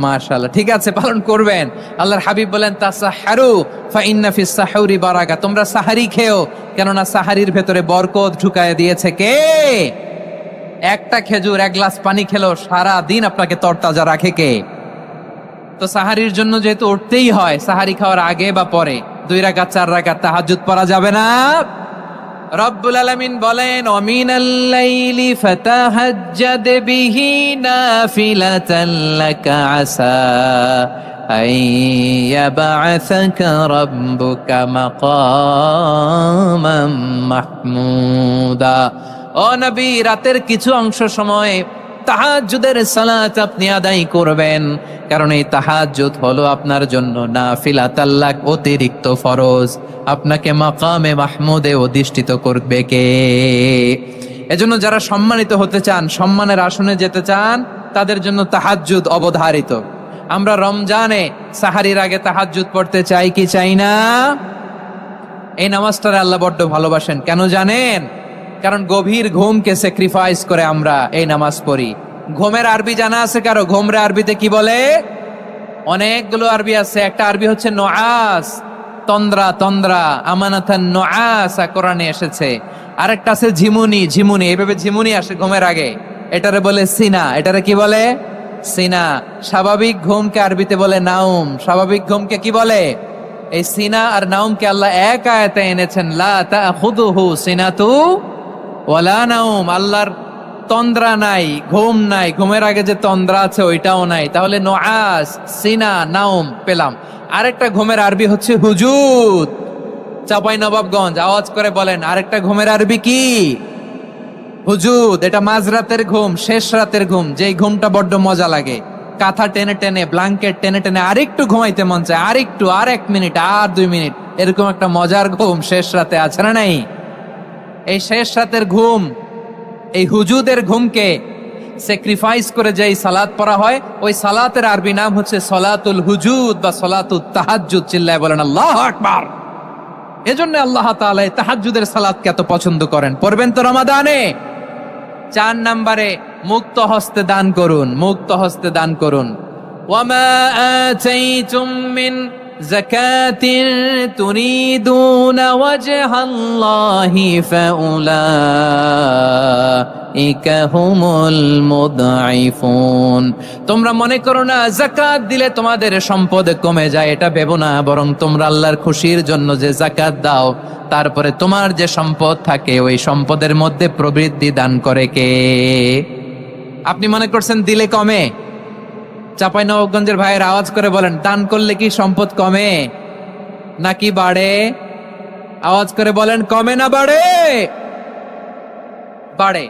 মাশাআল্লাহ, ঠিক আছে, পালন করবেন। আল্লাহর হাবিব বলেন তাসাহহারু ফা ইন্না ফিস সাহুরি বারাকা, তোমরা সাহারি খেও, কেননা সাহারির ভেতরে বরকত ঢুকায় দিয়েছে কে? একটা খেজুর, 1 গ্লাস পানি খেলো সারা দিন আপনাকে তরতাজা রাখে কে? তো সাহারির জন্য যেহেতু উঠতেই হয়, সাহারি খাওয়ার আগে বা পরে 2 রাকাত 4 রাকাত তাহাজ্জুদ পড়া যাবে না? রব্বুল আলামিন বলেন ওয়ামিনাল লাইলি ফাতাহাজ্জাদ বিহি নাফিলাতান লাকা আসা আইয়াবআসাকা রাব্বুকা মাকামাম মাহমুদা। ও নবী, রাতের কিছু অংশ সময় তাহাজ্জুদের সালাত আপনি আদায় করবেন, কারণ এই তাহাজ্জুদ হলো আপনার জন্য নাফিলাতাল লাক, অতিরিক্ত ফরজ। আপনাকে মাকামে মাহমুদে অধিষ্ঠিত করবে কে? এজন্য যারা সম্মানিত হতে চান, সম্মানের আসনে যেতে চান, তাদের জন্য তাহাজ্জুদ অবধারিত। আমরা রমজানে সাহারির আগে তাহাজ্জুদ পড়তে চাই কি চাই না? এই নামাজটারে আল্লাহ বড্ড ভালোবাসেন। কেন জানেন? কারণ গভীর ঘুমকে স্যাক্রিফাইস করে আমরা এই নামাজ পড়ি। ঘুমের আরবি জানা আছে কারো? ঘুমরে আরবিতে কি বলে? অনেকগুলো আরবি আছে। একটা আরবি হচ্ছে নুআস, তন্দ্রা, তন্দ্রা, আমানাতান নুআসা কোরআনে এসেছে। আরেকটা আছে ঝিমুনি, ঝিমুনি, এভাবে ঝিমুনি আসে ঘুমের আগে, এটারে বলে সিনা। এটারে কি বলে? সিনা। স্বাভাবিক ঘুমকে আরবিতে বলে নাউম। স্বাভাবিক ঘুমকে কি বলে? এই সিনা আর নাউমকে আল্লাহ এক আয়াতে এনেছেন, লা তাখুযুহু সিনাতু ওয়ালা নাউম। আল্লাহর তন্দ্রা নাই, ঘুম নাই, ঘুমের আগে যে তন্দ্রা আছে ওইটাও নাই। তাহলে নুআস, সিনা, নাউম পেলাম। আরেকটা ঘুমের আরবি হচ্ছে হুজুদ। চাঁপাইনবাবগঞ্জ আওয়াজ করে বলেন, আরেকটা ঘুমের আরবি কি? হুজুদ। এটা মাঝরাতের ঘুম, শেষ রাতের ঘুম, যেই ঘুমটা বড্ড মজা লাগে। কাঁথা টেনে টেনে, ব্ল্যাঙ্কেট টেনে টেনে আরেকটু ঘুমাইতে মন চায়, আরেকটু, আর 1 মিনিট, আর 2 মিনিট, এরকম একটা মজার ঘুম শেষ রাতে আছে না নাই? এই শেষ রাতের ঘুম, এই হুজুদের ঘুমকে স্যাক্রিফাইস করে যেই সালাত পড়া হয়, ওই সালাতের আরবি নাম হচ্ছে সলাতুল হুজুদ বা সলাতুত তাহাজ্জুদ। চিল্লায় বলেন আল্লাহু আকবার। এজন্য আল্লাহ তাআলা এই তাহাজ্জুদের সালাতকে এত পছন্দ করেন। পড়বেন তো রমাদানে। 4 নম্বরে মুক্ত হস্তে দান করুন, মুক্ত হস্তে দান করুন। ওয়ামা আতাইতুম মিন যাকাতিন তুরিদুনা ওয়াজহাল্লাহি ফাউলাইকা হুমুল মুদঈফুন। তোমরা মনে করো না যাকাত দিলে তোমাদের সম্পদ কমে যায়, এটা ভেবো না, বরং তোমরা আল্লাহর খুশির জন্য যে যাকাত দাও, তারপরে তোমার যে সম্পদ থাকে ওই সম্পদের মধ্যে প্রবৃদ্ধি দান করে কে? আপনি মনে করছেন দিলে কমে? চাঁপাইনবাবগঞ্জের ভাইয়ের আওয়াজ করে বলেন, দান করলে কি সম্পদ কমে নাকি বাড়ে? আওয়াজ করে বলেন, কমে না বাড়ে? বাড়ে।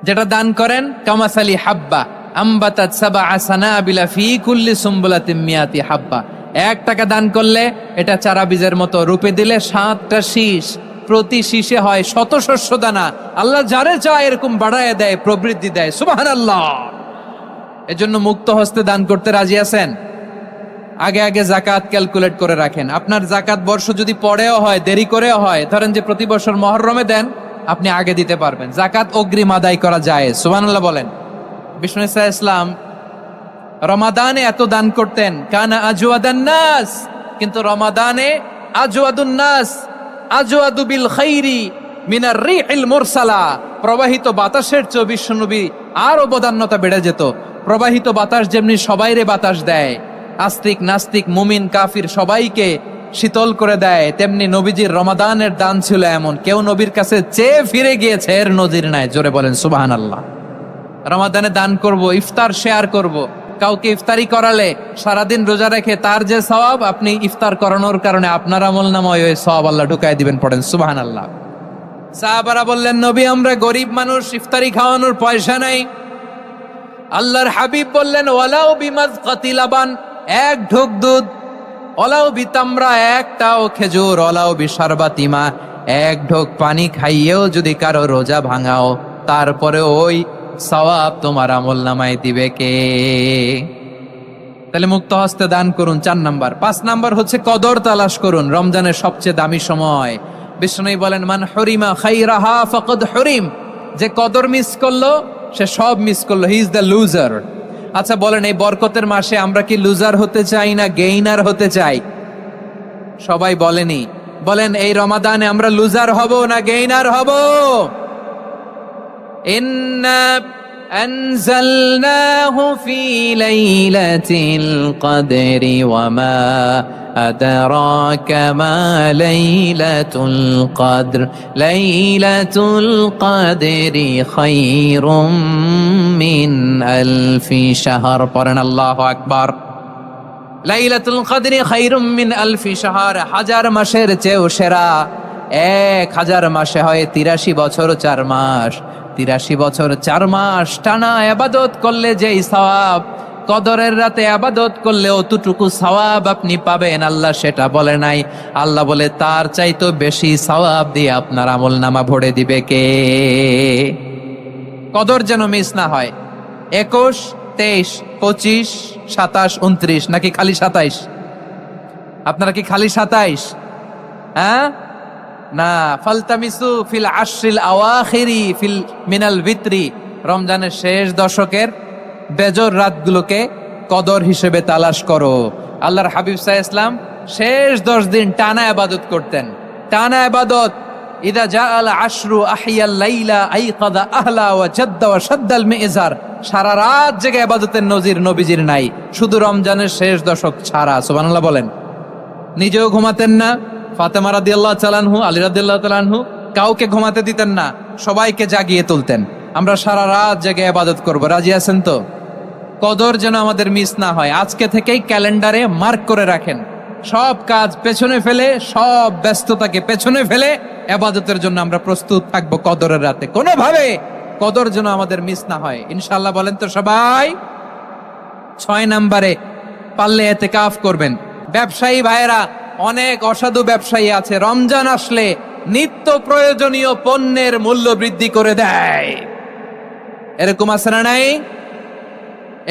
যেটা দান করেন, কামাসালি হাব্বা আম্বাতাত সাবআ সানাবিলা ফি কুল্লি সুম্বুলাতিন মিয়াতি হাব্বা। 1 টাকা দান করলে এটা চারা বীজের মতো, রূপে দিলে 7টা শীষ, প্রতি শীষে হয় 100 শস্য দানা। আল্লাহ যারে চায় এরকম বাড়ায় দেয়, প্রবৃদ্ধি দেয়। সুবহানাল্লাহ। এজন্য মুক্ত হস্তে দান করতে রাজি আছেন? আগে আগে যাকাত ক্যালকুলেট করে রাখেন। আপনার যাকাত বর্ষ যদি পরেও হয়, দেরি করেও হয়, ধরেন যে প্রতি বছর মুহররমে দেন, আপনি আগে দিতে পারবেন। যাকাত অগ্রিম আদায় করা যায়। সুবহানাল্লাহ বলেন। বিষ্ণু ইসা ইসলাম রমাদানে এত দান করতেন, কানা আজওয়াদান নাস, কিন্তু রমাদানে আজওয়াদুন নাস আজওয়াদু বিল খাইরি মিনার রিহিল মুরসালা। প্রবাহিত বাতাসের চেয়ে বিশ্বনবী আর অবদান্যতা বেড়ে যেত। প্রবাহিত বাতাস যেমনি সবাইরে বাতাস দেয়, আস্তিক নাস্তিক মুমিন কাফির সবাইকে শীতল করে দেয়, তেমনি নবীজির রমাদানের দান ছিল এমন, কেউ নবীর কাছে চেয়ে ফিরে গিয়েছে এর নজির নাই। জোরে বলেন সুবহানাল্লাহ। রমাদানে দান করব, ইফতার শেয়ার করব। কাউকে ইফতারি করালে সারাদিন রোজা রেখে তার যে সওয়াব, আপনি ইফতার করানোর কারণে আপনার আমলনামায় ওই সওয়াব আল্লাহ ঢুকায় দিবেন। পড়েন সুবহানাল্লাহ। সাহাবারা বললেন, নবী আমরা গরিব মানুষ, ইফতারি খাওয়ানোর পয়সা নাই। আল্লাহর হাবিব বললেন, ওয়ালাউ বিমাজকাতি লাবান, 1 ঢোক দুধ অলাও বিতামরা, একটাও খেজুর, অলাও বিশারবাতিমা, এক ঢোক পানি খাইয়েও যদি কারো রোজা ভাঙাও, তারপরে ওই সওয়াব তোমার আমলনামায় দিবে কে? তাহলে মুক্ত হস্তে দান করুন, 4 নাম্বার। 5 নাম্বার হচ্ছে কদর তালাশ করুন, রমজানের সবচেয়ে দামি সময়। বিষ্ণু বলেন, মান হরিমা খাইরাহা ফাকাদ হরিম, যে কদর মিস করলো সে সব মিস করলো, হি ইজ দ্য লুজার। আচ্ছা বলেন, এই বরকতের মাসে আমরা কি লুজার হতে চাই না গেইনার হতে চাই? সবাই বলেনি, বলেন এই রমাদানে আমরা লুজার হব না গেইনার হব? ইন্না আনজালনাহু ফি লাইলাতিল কদরি ওয়া মা আদরাকা মা লাইলাতুল কদর, লাইলাতুল কদরি খায়রুম মিন আলফি শাহর। পড়েন আল্লাহু আকবার। লাইলাতুল কদরি খায়রুম মিন আলফি শাহর, 1000 মাসের চেয়েও সেরা। 1000 মাসে হয় 83 বছর 4 মাস। 83 বছর 4 মাস টানা ইবাদত করলে যেই সওয়াব, কদরের রাতে ইবাদত করলে অতটুকু সওয়াব আপনি পাবেন, আল্লাহ সেটা বলে নাই। আল্লাহ বলে তার চাইতো বেশি সওয়াব দিয়ে আপনার আমলনামা ভরে দিবে কে? কদর যেন মিস না হয়। 21, 23, 25, 27, 29 নাকি খালি 27? আপনারা কি খালি 27? হ্যাঁ না, ফালতামিসু ফিল আশরিল আওয়াখিরি ফিল মিনাল ভিতরি, রমজানের শেষ দশকের বেজর রাতগুলোকে কদর হিসেবে তালাশ করো। আল্লাহর হাবিব সাল্লাল্লাহু আলাইহি ওয়াসাল্লাম শেষ 10 দিন টানা ইবাদত করতেন, টানা ইবাদত। ইদা জাআল আশরু আহিয়াল লাইলা আইকাদা আহলা ওয়া জাদ্দা ওয়া শাদ্দাল মিজার, সারা রাত জেগে ইবাদতের নজির নবীজির নাই, শুধু রমজানের শেষ দশক ছাড়া। সুবহানাল্লাহ বলেন। নিজেও ঘুমাতেন না, ফাতেমা রাদিয়াল্লাহু তাআলা আনহু, আলী রাদিয়াল্লাহু তাআলা আনহু কাউকে ঘুমাতে দিতেন না, সবাইকে জাগিয়ে তুলতেন। আমরা সারা রাত জেগে ইবাদত করব, রাজি আছেন তো? কদর যেন আমাদের মিস না হয়। আজকে থেকেই ক্যালেন্ডারে মার্ক করে রাখেন, সব কাজ পেছনে ফেলে, সব ব্যস্ততাকে পেছনে ফেলে ইবাদতের জন্য আমরা প্রস্তুত থাকবো কদরের রাতে। কোনোভাবে কদর যেন আমাদের মিস না হয়, ইনশাআল্লাহ। বলেন তো সবাই? 6 নম্বরে পারলে ইতিকাফ করবেন। ব্যবসায়ী ভাইয়েরা, অনেক অসাধু ব্যবসায়ী আছে, রমজান আসলে নিত্য প্রয়োজনীয় পণ্যের মূল্য বৃদ্ধি করে দেয়। এরকম আছে না নাই?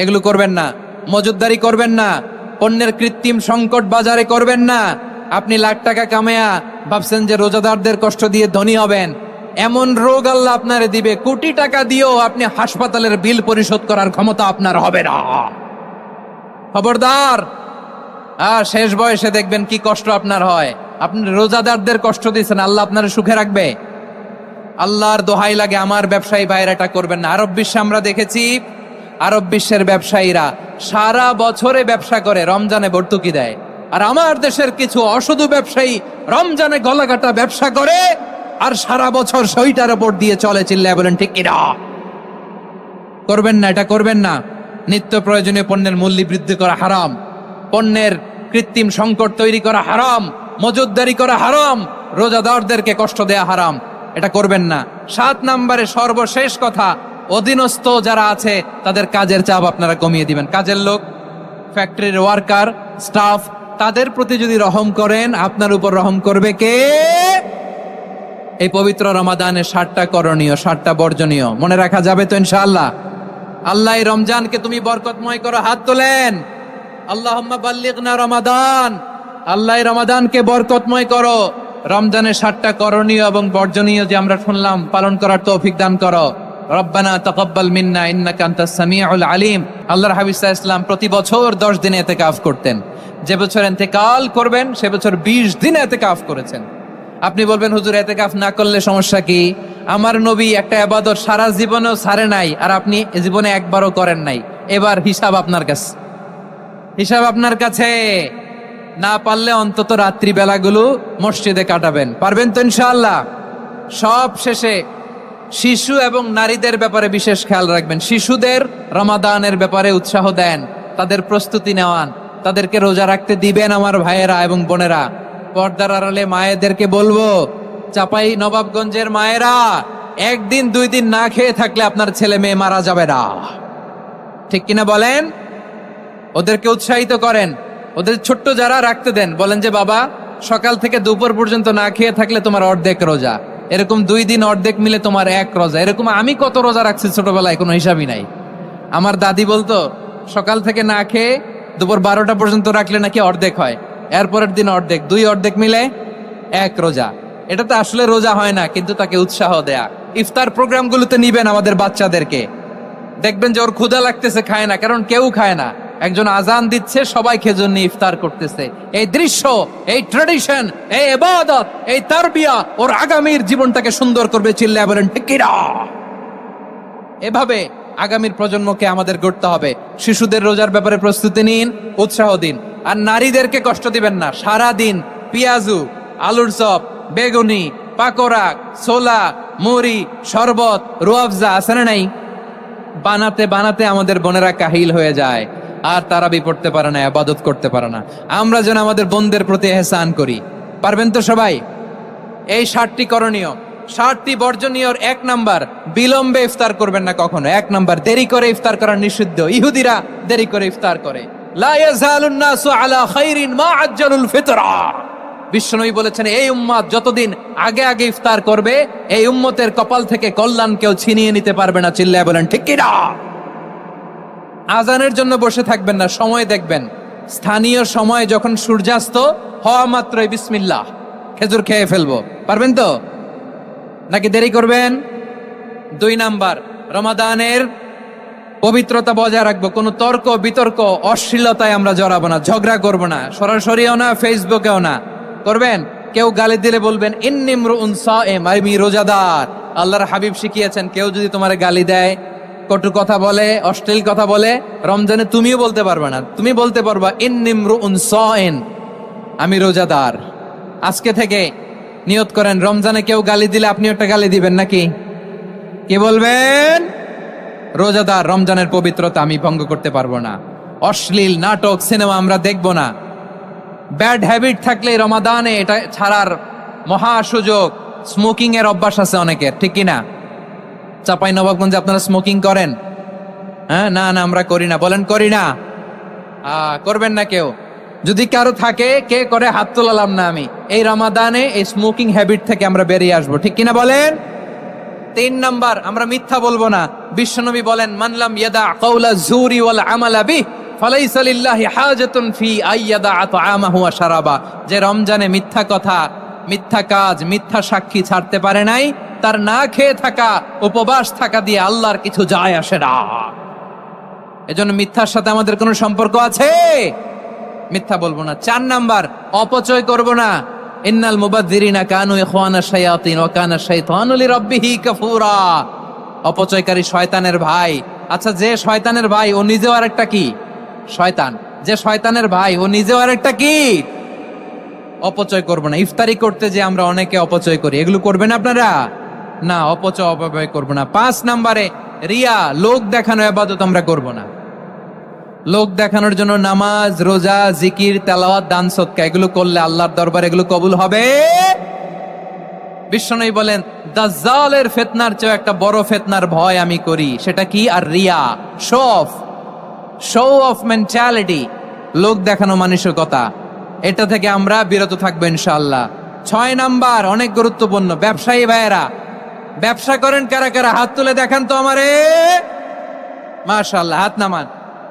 এগুলো করবেন না, মজুদদারি করবেন না, পণ্যের কৃত্রিম সংকট বাজারে করবেন না। আপনি লাখ টাকা কামায়া ভাবছেন যে রোজাদারদের কষ্ট দিয়ে ধনী হবেন, এমন রোগ আল্লাহ আপনারে দিবে, কোটি টাকা দিয়েও আপনি হাসপাতালের বিল পরিশোধ করার ক্ষমতা আপনার হবে না। খবরদার। শেষ বয়সে দেখবেন কি কষ্ট আপনার হয়। আপনি রোজাদারদের কষ্ট দিচ্ছেন, আল্লাহ আপনার সুখে রাখবে? আল্লাহর দোহাই লাগে আমার ব্যবসায়ী ভাইয়েরা এটা করবেন না। আরব বিশ্বে আমরা দেখেছি, আরব বিশ্বের ব্যবসায়ীরা সারা বছরে ব্যবসা করে, রমজানে ভর্তুকি দেয়। আর আমার দেশের কিছু অসাধু ব্যবসায়ী রমজানে গলাকাটা ব্যবসা করে আর সারা বছর সইটার উপর দিয়ে চলে। চিল্লায় বলেন ঠিক কিনা? করবেন না, এটা করবেন না। নিত্য প্রয়োজনীয় পণ্যের মূল্য বৃদ্ধি করা হারাম, পণ্যের কৃত্রিম সংকট তৈরি করা হারাম, মজুদদারি করা হারাম, রোজাদারদেরকে কষ্ট দেয়া হারাম, এটা করবেন না। 7 নম্বরে সর্বশেষ কথা, অধীনস্থ যারা আছে তাদের কাজের চাপ আপনারা কমিয়ে দিবেন। কাজের লোক, ফ্যাক্টরির ওয়ার্কার, স্টাফ, তাদের প্রতি যদি রহম করেন, আপনার উপর রহম করবে কে? এই পবিত্র রমাদানে 7টা করণীয়, 7টা বর্জনীয় মনে রাখা যাবে তো ইনশাআল্লাহ? আল্লাহ এই রমজানকে তুমি বরকতময় করো, হাত তোলেন। আল্লাহুম্মা বাল্লিগনা রমাদান, আল্লাহ এই রমাদানকে বরকতময় করো। রমজানের 7টা করণীয় এবং বর্জনীয় যে আমরা শুনলাম, পালন করার তৌফিক দান করো। রব্বানা তাকাব্বাল মিন্না ইন্নাকা আনতাস সামিউল আলিম। আল্লাহর হাবিব সাল্লাল্লাহু আলাইহি ওয়াসাল্লাম প্রতি বছর 10 দিন ইতিকাফ করতেন। যে বছর ইন্তেকাল করবেন সে বছর 20 দিন ইতিকাফ করেছেন। আপনি বলবেন হুজুর ইতিকাফ না করলে সমস্যা কি? আমার নবী একটা ইবাদত সারা জীবনেও ছাড়ে নাই, আর আপনি জীবনে একবারও করেন নাই। এবার হিসাব আপনার কাছে, হিসাব আপনার কাছে। না পারলে অন্তত রাত্রি বেলাগুলো মসজিদে কাটাবেন, পারবেন তো ইনশাআল্লাহ? সব শেষে শিশু এবং নারীদের ব্যাপারে বিশেষ খেয়াল রাখবেন। শিশুদের রমাদানের ব্যাপারে উৎসাহ দেন, তাদের প্রস্তুতি নেওয়ান, তাদেরকে রোজা রাখতে দিবেন। আমার ভাইয়েরা এবং বোনেরা, পর্দার আড়ালে মায়েদেরকে বলবো, চাপাই নবাবগঞ্জের মায়েরা, 1 দিন 2 দিন না খেয়ে থাকলে আপনার ছেলে মেয়ে মারা যাবে না, ঠিক কিনা বলেন? ওদেরকে উৎসাহিত করেন। ওদের ছোট্ট যারা রাখতে দেন, বলেন যে বাবা সকাল থেকে দুপুর পর্যন্ত না খেয়ে থাকলে তোমার অর্ধেক রোজা, এরকম 2 দিন অর্ধেক মিলে তোমার 1 রোজা। এরকম আমি কত রোজা রাখছি ছোটবেলায়, কোনো হিসাবই নাই। আমার দাদি বলতো সকাল থেকে না খেয়ে দুপুর 12টা পর্যন্ত রাখলে নাকি অর্ধেক হয়, এরপরের দিন অর্ধেক, 2 অর্ধেক মিলে 1 রোজা। এটা তো আসলে রোজা হয় না, কিন্তু তাকে উৎসাহ দেয়া। ইফতার প্রোগ্রামগুলোতে নিবেন আমাদের বাচ্চাদেরকে, দেখবেন যে ওর ক্ষুধা লাগতেছে, খায় না, কারণ কেউ খায় না, একজন আজান দিচ্ছে, সবাই খেজুর নিয়ে ইফতার করতেছে। এই দৃশ্য, এই ট্র্যাডিশন, এই ইবাদত, এই তারবিয়া ওর আগামীর জীবনটাকে সুন্দর করবে। চিল্লায় বলেন ঠিক কি না? এভাবে আগামীর প্রজন্মকে আমাদের গড়তে হবে। শিশুদের রোজার ব্যাপারে প্রস্তুতি নিন, উৎসাহ দিন। আর নারীদেরকে কষ্ট দিবেন না। সারা দিন পেঁয়াজু, আলুর চপ, বেগুনি, পাকোড়া, ছোলা, মুড়ি, শরবত, রুয়াফজা আছে না নাই, বানাতে বানাতে আমাদের বোনেরা কাহিল হয়ে যায়, আর তারাবি পড়তে পারে না, ইবাদত করতে পারে না। আমরা যেন আমাদের বোনদের প্রতি ইহসান করি। পারবেন তো সবাই? এই 7টি করণীয়, 7টি বর্জনীয়। 1 নাম্বার, বিলম্বে ইফতার করবেন না কখনো। 1 নাম্বার, দেরি করে ইফতার করা নিষিদ্ধ। ইহুদিরা দেরি করে ইফতার করে। লা ইয়াজালুন নাসু আলা খাইরিন মা আজ্জালুল ফিতরা। বিশ্বনবী বলেছেন এই উম্মত যতদিন আগে আগে ইফতার করবে, এই উম্মতের কপাল থেকে কল্যাণ কেউ ছিনিয়ে নিতে পারবে না। চিল্লায় বলেন ঠিক কি না? আজানের জন্য বসে থাকবেন না, সময় দেখবেন। স্থানীয় সময় যখন সূর্যাস্ত হওয়া মাত্রই বিসমিল্লাহ, খেজুর খেয়ে ফেলবো। পারবেন তো নাকি দেরি করবেন? 2 নাম্বার, রমাদানের পবিত্রতা বজায় রাখবো। কোনো তর্ক বিতর্ক অশ্লীলতায় আমরা জড়াবো না, ঝগড়া করবো না, সরাসরিও না, ফেসবুকেও না। করবেন কেউ গালি দিলে বলবেন ইন্নিমরুউন সায়েম, আমি রোজাদার। আল্লাহর হাবিব শিখিয়েছেন কেউ যদি তোমার গালি দেয়, কটু কথা বলে, অশ্লীল কথা বলে, রমজানে তুমিও বলতে পারবে না। তুমি বলতে পারবা ইন্নিমরুউন সায়েম, আমি রোজাদার। আজকে থেকে নিয়ত করেন, রমজানে কেউ গালি দিলে আপনি একটা গালি দিবেন নাকি? কি বলবেন? রোজাদার, রমজানের পবিত্রতা আমি ভঙ্গ করতে পারবো না। অশ্লীল নাটক, সিনেমা আমরা দেখবো না। ব্যাড হ্যাবিট থাকলে রমাদানে এটা ছাড়ার মহা সুযোগ। স্মোকিং এর অভ্যাস আছে অনেকের, ঠিক কিনা? চাঁপাইনবাবগঞ্জে আপনারা স্মোকিং করেন? হ্যাঁ, না না আমরা করি না। বলেন করি না? করবেন না কেউ? যদি কারো থাকে, কে করে হাত তোলালাম না আমি। এই রমাদানে এই স্মোকিং হ্যাবিট থেকে আমরা বেরিয়ে আসবো, ঠিক কিনা বলেন? 3 নাম্বার, আমরা মিথ্যা বলবো না। বিশ্বনবী বলেন মানলাম ইয়াদা কাওলা যুরি ওয়াল আমালা বিহি ফালাইসা লিল্লাহি হাজাতুন ফি আইয়াদা তাআমাহু ওয়া শারাবা। যে রমজানে মিথ্যা কথা, মিথ্যা কাজ, মিথ্যা সাক্ষী ছাড়তে পারে নাই, তার না খেয়ে থাকা, উপবাস থাকা দিয়ে আল্লাহর কিছু যায় আসে না। এজন্য মিথ্যার সাথে আমাদের কোনো সম্পর্ক আছে? মিথ্যা বলবো না। 4 নাম্বার, অপচয় করব না। ইন্নাল মুবাযযিরিনা কানু ইখওয়ানা শায়াতিন ওয়া কানা শাইতানু লিরাব্বিহি কাফুরা। অপচয়কারী শয়তানের ভাই। আচ্ছা, যে শয়তানের ভাই ও নিজেও আরেকটা কি? শয়তান। যে শয়তানের ভাই ও নিজেও আরেকটা কি? অপচয় করব না। ইফতারি করতে যে আমরা অনেকে অপচয় করি, এগুলো করবেন আপনারা? না, অপচয় অপব্যয় করব না। 5 নাম্বারে, রিয়া, লোক দেখানো ইবাদত আমরা করব না। লোক দেখানোর জন্য নামাজ, রোজা, জিকির, তেলাওয়াত, দান, সদকা এগুলো করলে আল্লাহর দরবারে এগুলো কবুল হবে? বিশ্বনবী বলেন দাজ্জালের ফিতনার চেয়ে একটা বড় ফিতনার ভয় আমি করি, সেটা কি? আর রিয়া, শো অফ মেন্টালিটি, লোক দেখানো মানসিকতা। এটা থেকে আমরা বিরত থাকবো ইনশাআল্লাহ। 6 নাম্বার, অনেক গুরুত্বপূর্ণ। ব্যবসায়ী ভাইয়েরা, ব্যবসা করেন কারা কারা? হাত তুলে দেখান তো আমারে। মাশাআল্লাহ, হাত নামান।